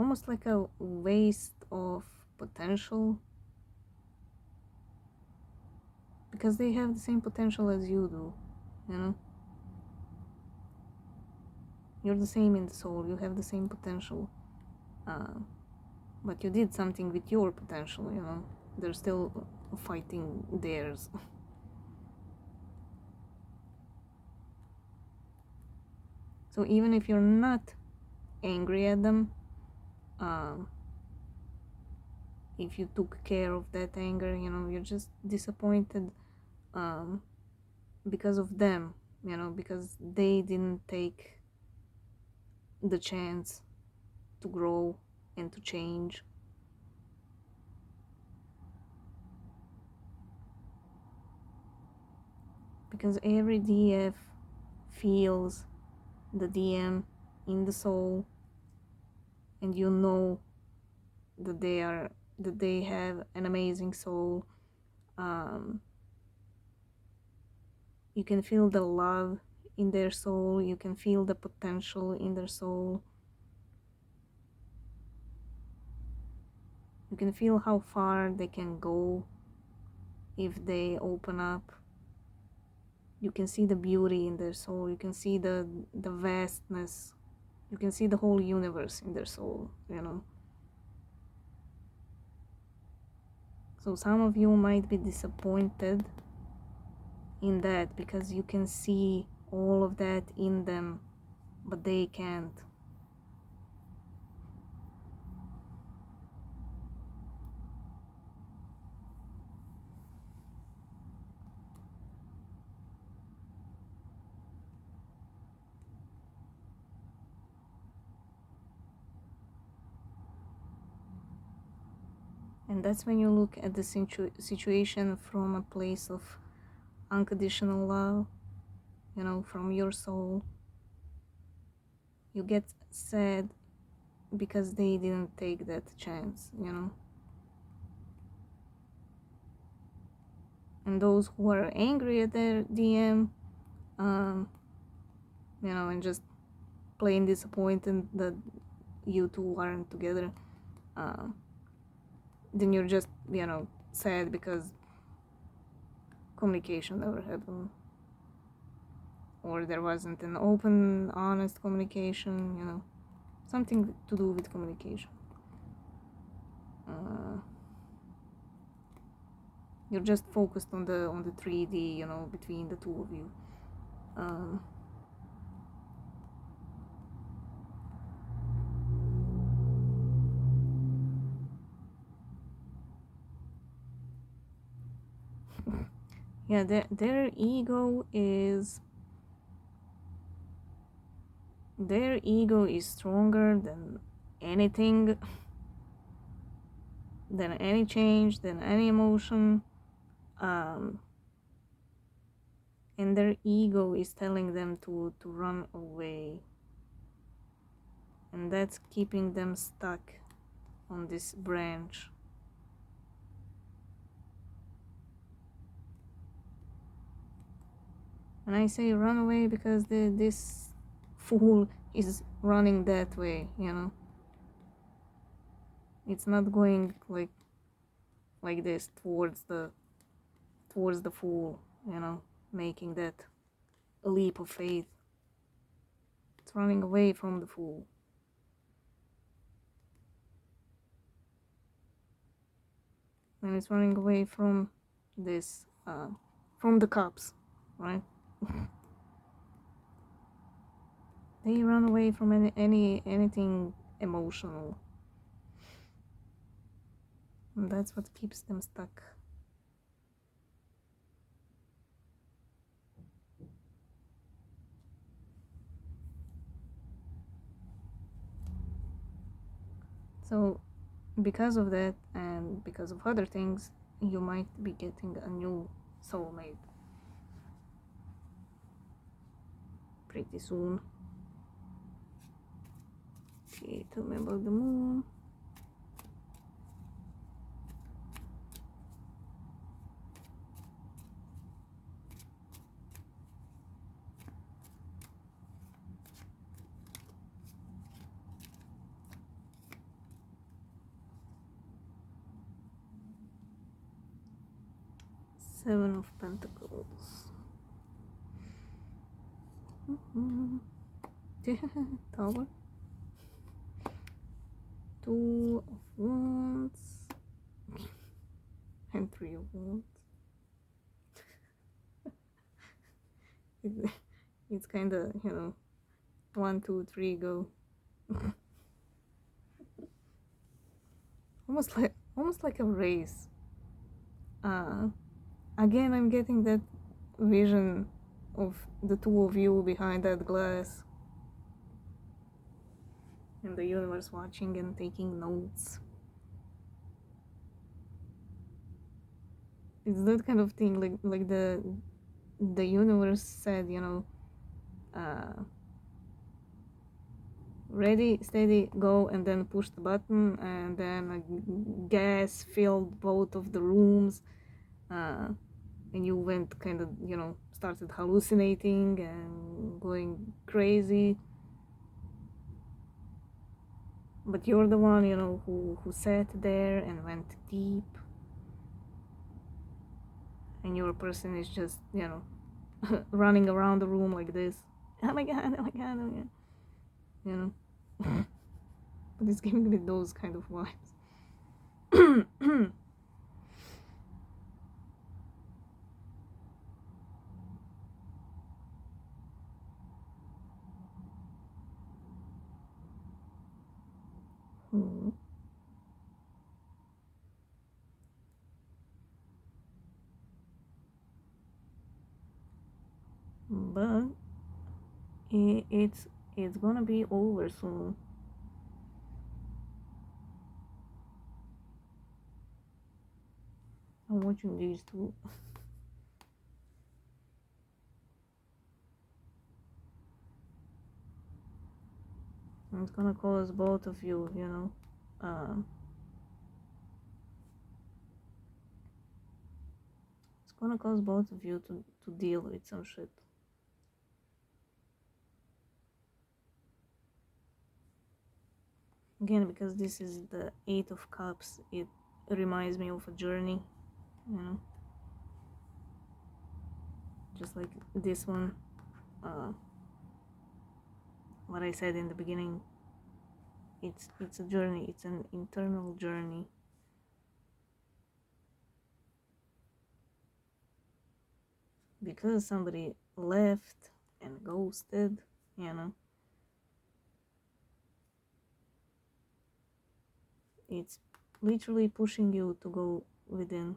almost like a waste of potential, because they have the same potential as you do, you know? You're the same in the soul, you have the same potential, but you did something with your potential, you know? They're still fighting theirs. So even if you're not angry at them, if you took care of that anger, you know, you're just disappointed because of them, you know, because they didn't take the chance to grow and to change. Because every DF feels the DM in the soul, and you know that they have an amazing soul. You can feel the love in their soul, you can feel the potential in their soul, you can feel how far they can go if they open up. You can see the beauty in their soul, you can see the vastness, you can see the whole universe in their soul, you know. So some of you might be disappointed in that because you can see all of that in them, but they can't. And that's when you look at the situation from a place of unconditional love, you know, from your soul. You get sad because they didn't take that chance, you know. And those who are angry at their DM, you know, and just plain disappointed that you two aren't together, then you're just, you know, sad because communication never happened, or there wasn't an open, honest communication, you know, something to do with communication. You're just focused on the 3D, you know, between the two of you. Yeah, their ego is stronger than anything, than any change, than any emotion, and their ego is telling them to run away, and that's keeping them stuck on this branch. And I say run away because this fool is running that way, you know. It's not going like this towards the fool, you know, making that a leap of faith. It's running away from the fool. And it's running away from this, from the cops, right? They run away from anything emotional. And that's what keeps them stuck. So because of that and because of other things, you might be getting a new soulmate pretty soon. Okay, tell me about the moon. Seven of Pentacles. Tower. Two of Wands. And Three of Wands. It's kind of, 1, 2, 3, go. almost like a race. Again, I'm getting that vision of the two of you behind that glass, and the universe watching and taking notes. It's that kind of thing, like the universe said, ready, steady, go, and then push the button, and then gas filled both of the rooms, and you went kind of, started hallucinating and going crazy. But you're the one, who sat there and went deep, and your person is just, running around the room like this. Oh my god, oh my god, oh my god. But it's giving me those kind of vibes. But it's gonna be over soon. I'm watching these two. It's gonna cause both of you, it's gonna cause both of you to deal with some shit. Again, because this is the Eight of Cups, it reminds me of a journey, just like this one. What I said in the beginning, it's a journey, it's an internal journey. Because somebody left and ghosted, it's literally pushing you to go within.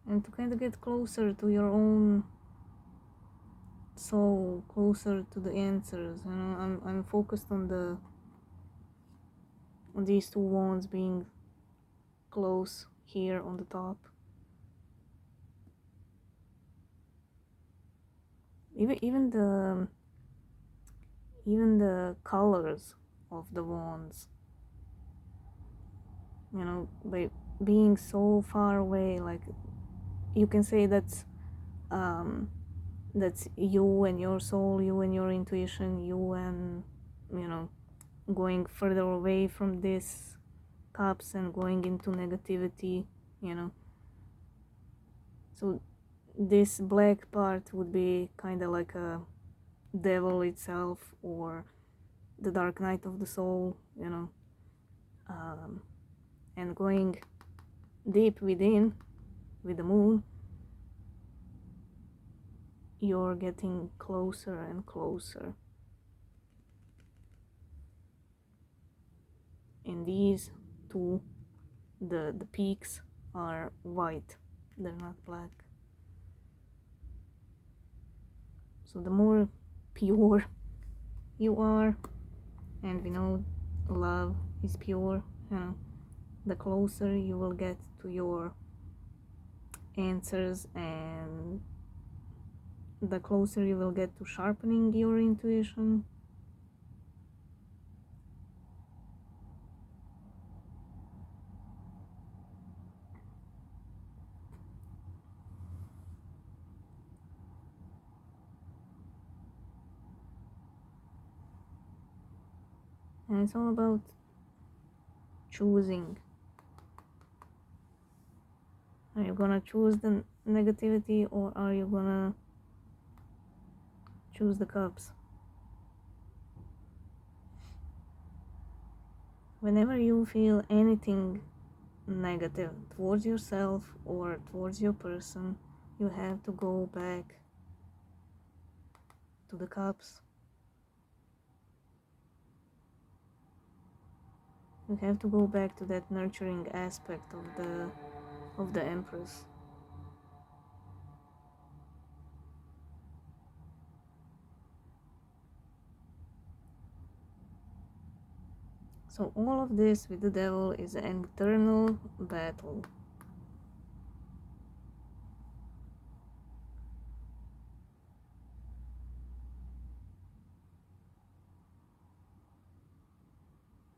And to kind of get closer to your own soul, closer to the answers. I'm focused on these two wands being close here on the top. Even the colors of the wands, by being so far away, like you can say that's you and your soul, you and your intuition, you and going further away from this cups and going into negativity, so this black part would be kind of like a devil itself, or the dark night of the soul, and going deep within with the moon, you're getting closer and closer. And these two, the peaks are white, they're not black. So the more pure you are, and we know love is pure, the closer you will get to your answers, and the closer you will get to sharpening your intuition. And it's all about choosing. Are you gonna choose the negativity, or are you gonna choose the cups? Whenever you feel anything negative towards yourself or towards your person, you have to go back to the cups. You have to go back to that nurturing aspect of the Empress. So all of this with the devil is an eternal battle.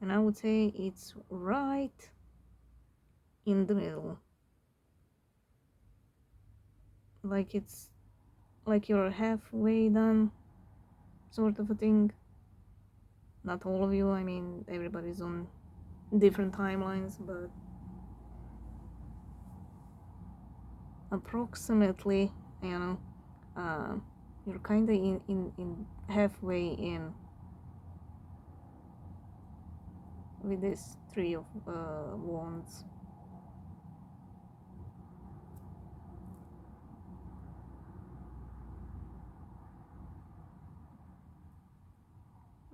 And I would say it's right in the middle. Like it's like you're halfway done, sort of a thing. Not all of you, I mean, everybody's on different timelines, but approximately, you know, uh, you're kind of in halfway in with this Three of Wands.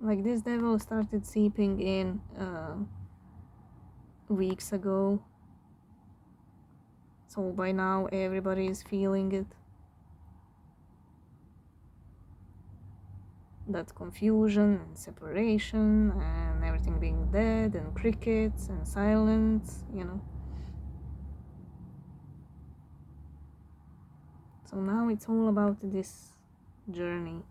Like this devil started seeping in weeks ago, so by now everybody is feeling it. That confusion and separation and everything being dead and crickets and silence, you know. So now it's all about this journey.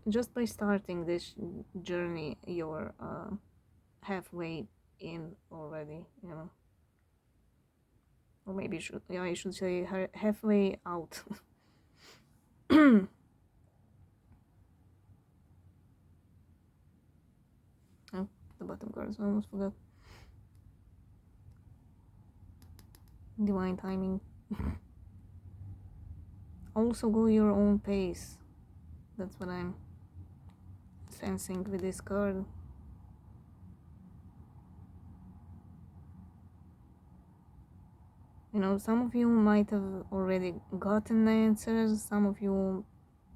Just by starting this journey, you're halfway in already, you know. Or maybe I should say halfway out. Oh, the bottom cards, I almost forgot. Divine timing. Also go your own pace. That's what I'm sensing with this card. You know, some of you might have already gotten the answers, some of you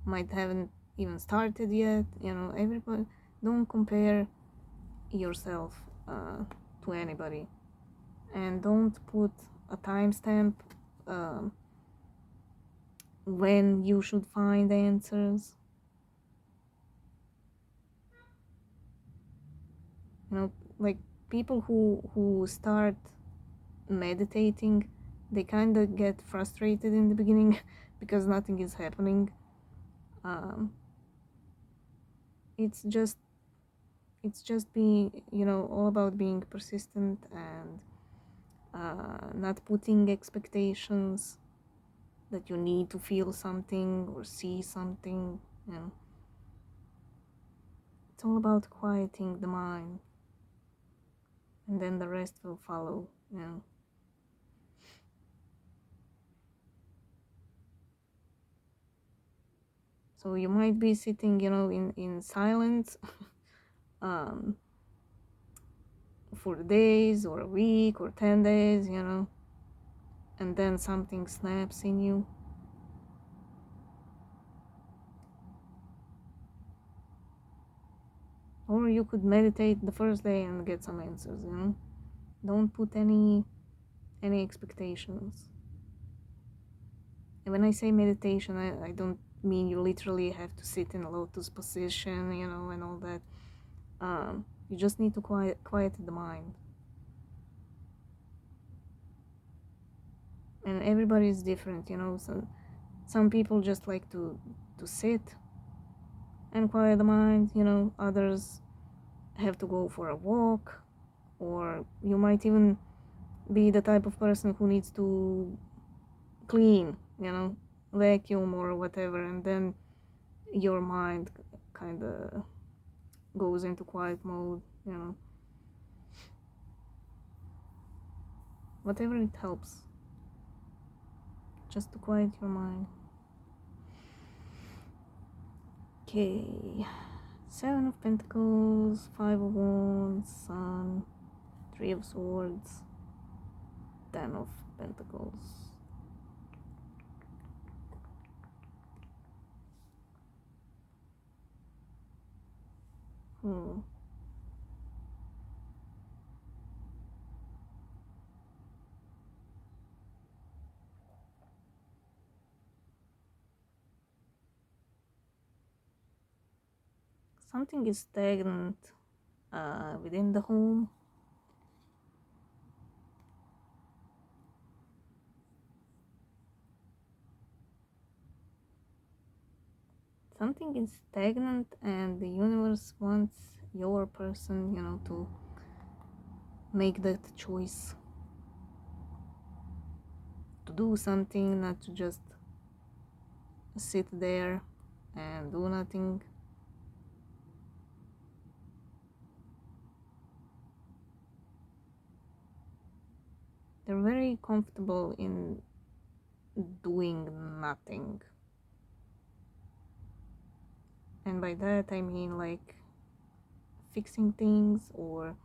might haven't even started yet. You know, everybody, don't compare yourself to anybody, and don't put a timestamp when you should find answers. You know, like people who start meditating, they kind of get frustrated in the beginning because nothing is happening. um, it's just being, you know, all about being persistent and not putting expectations that you need to feel something or see something, you know. It's all about quieting the mind, and then the rest will follow, you know. So you might be sitting, you know, in silence um, for days or a week or 10 days, you know, and then something snaps in you. Or you could meditate the first day and get some answers, you know. Don't put any expectations. And when I say meditation, I don't mean you literally have to sit in a lotus position, you know, and all that. You just need to quiet the mind. And everybody is different, you know. Some people just like to sit and quiet the mind, you know. Others have to go for a walk, or you might even be the type of person who needs to clean, you know, vacuum or whatever, and then your mind kind of goes into quiet mode, you know. Whatever it helps, just to quiet your mind. Okay, 7 of Pentacles, 5 of Wands, Sun, 3 of Swords, 10 of Pentacles. Hmm. Something is stagnant within the home. Something is stagnant, and the universe wants your person, you know, to make that choice to do something, not to just sit there and do nothing. They're very comfortable in doing nothing. And by that I mean like fixing things, or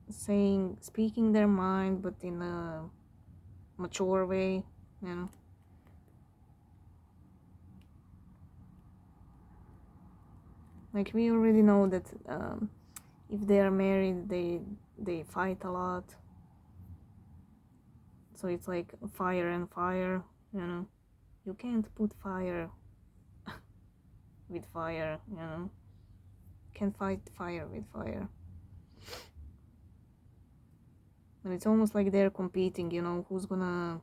speaking their mind, but in a mature way, you know. Like, we already know that if they are married, they fight a lot. So it's like fire and fire, you know. You can't put fire with fire, you know. Can't fight fire with fire. And it's almost like they're competing, you know, who's gonna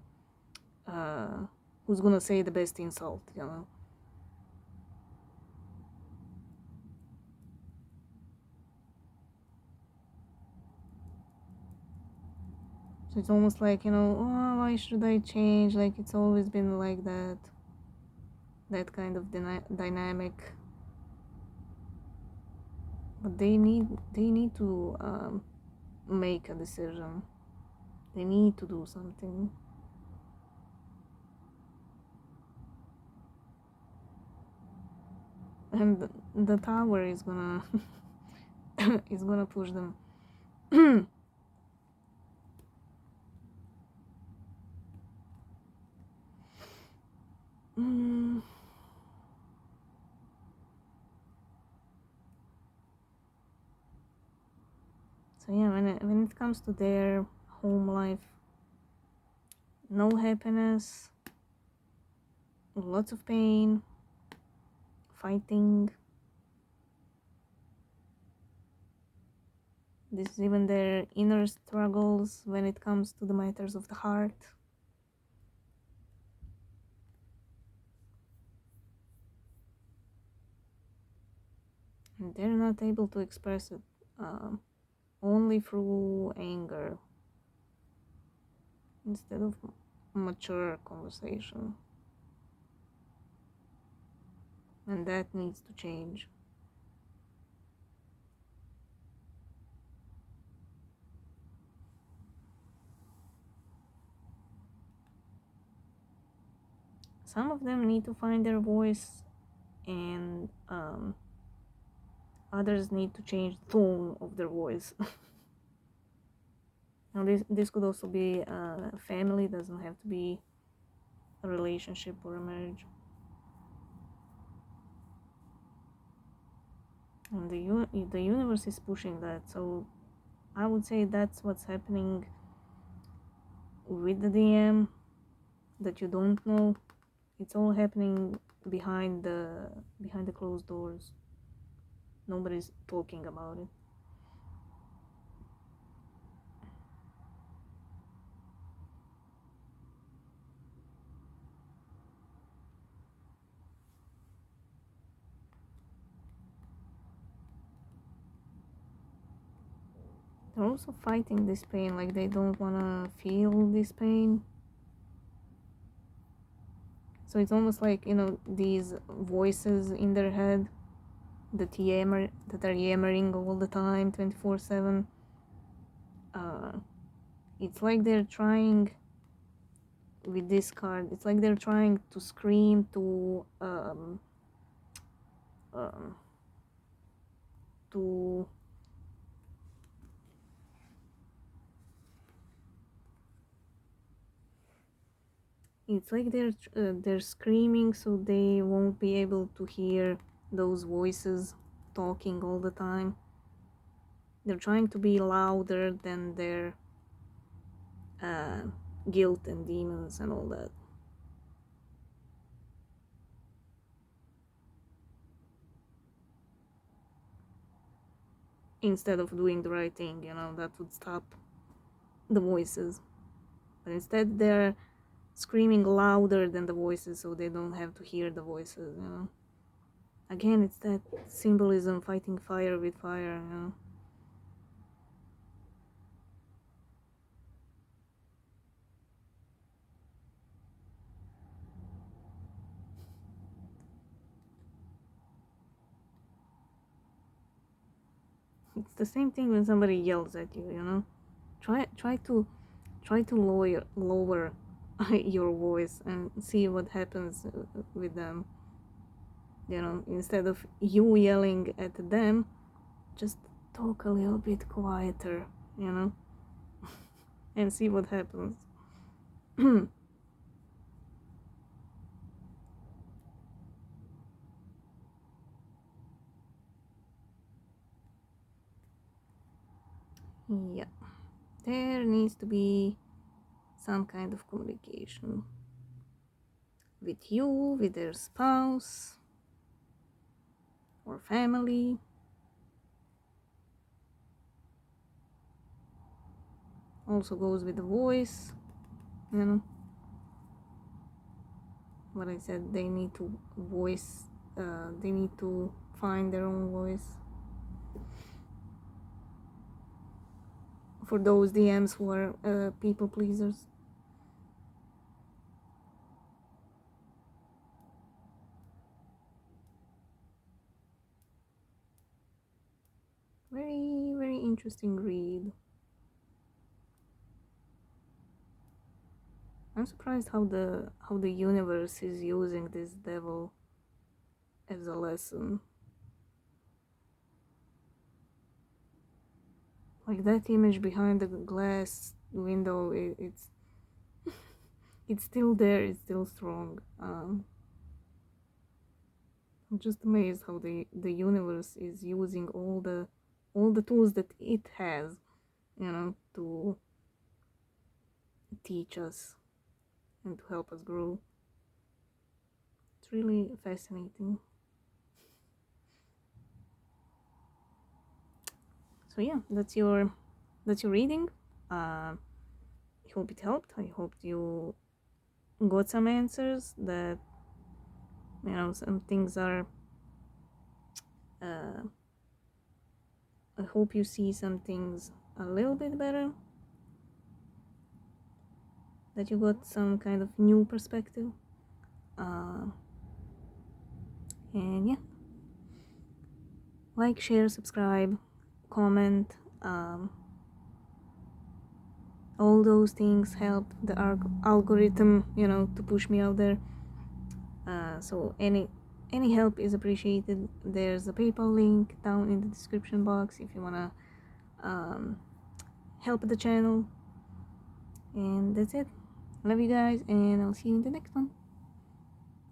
say the best insult, you know. So it's almost like, you know, oh, why should I change? Like, it's always been like that. That kind of dynamic. But they need to make a decision. They need to do something. And the Tower is gonna is gonna push them. Mm. So yeah, when it comes to their home life, no happiness, lots of pain, fighting. This is even their inner struggles when it comes to the matters of the heart. And they're not able to express it only through anger instead of mature conversation. And that needs to change. Some of them need to find their voice, and others need to change the tone of their voice. Now, this could also be a family, doesn't have to be a relationship or a marriage. And the universe is pushing that, so I would say that's what's happening with the DM that you don't know. It's all happening behind the closed doors. Nobody's talking about it. They're also fighting this pain, like they don't want to feel this pain. So it's almost like, you know, these voices in their head that are yammering all the time, 24/7. It's like they're trying, with this card, it's like they're trying to scream um, to it's like they're screaming so they won't be able to hear those voices talking all the time. They're trying to be louder than their uh, guilt and demons and all that. Instead of doing the right thing, you know, that would stop the voices. But instead they're screaming louder than the voices so they don't have to hear the voices, you know. Again, it's that symbolism, fighting fire with fire, you know. It's the same thing when somebody yells at you, you know. Try to lower your voice and see what happens with them. You know, instead of you yelling at them, just talk a little bit quieter, you know, and see what happens. Yeah, there needs to be some kind of communication with you, with their spouse or family. Also goes with the voice, you know. What I said, they need to voice, they need to find their own voice. For those DMs who are people pleasers. Very, very interesting read. I'm surprised how the universe is using this devil as a lesson. Like that image behind the glass window, it's still there. It's still strong. I'm just amazed how the universe is using all the tools that it has, you know, to teach us and to help us grow. It's really fascinating. So yeah, that's your reading. I hope it helped. I hope you got some answers, that you know some things are. Uh, I hope you see some things a little bit better. That you got some kind of new perspective. Uh, and yeah, like, share, subscribe, comment. All those things help the algorithm, you know, to push me out there. So any help is appreciated. There's a PayPal link down in the description box if you wanna help the channel. And that's it. Love you guys, and I'll see you in the next one.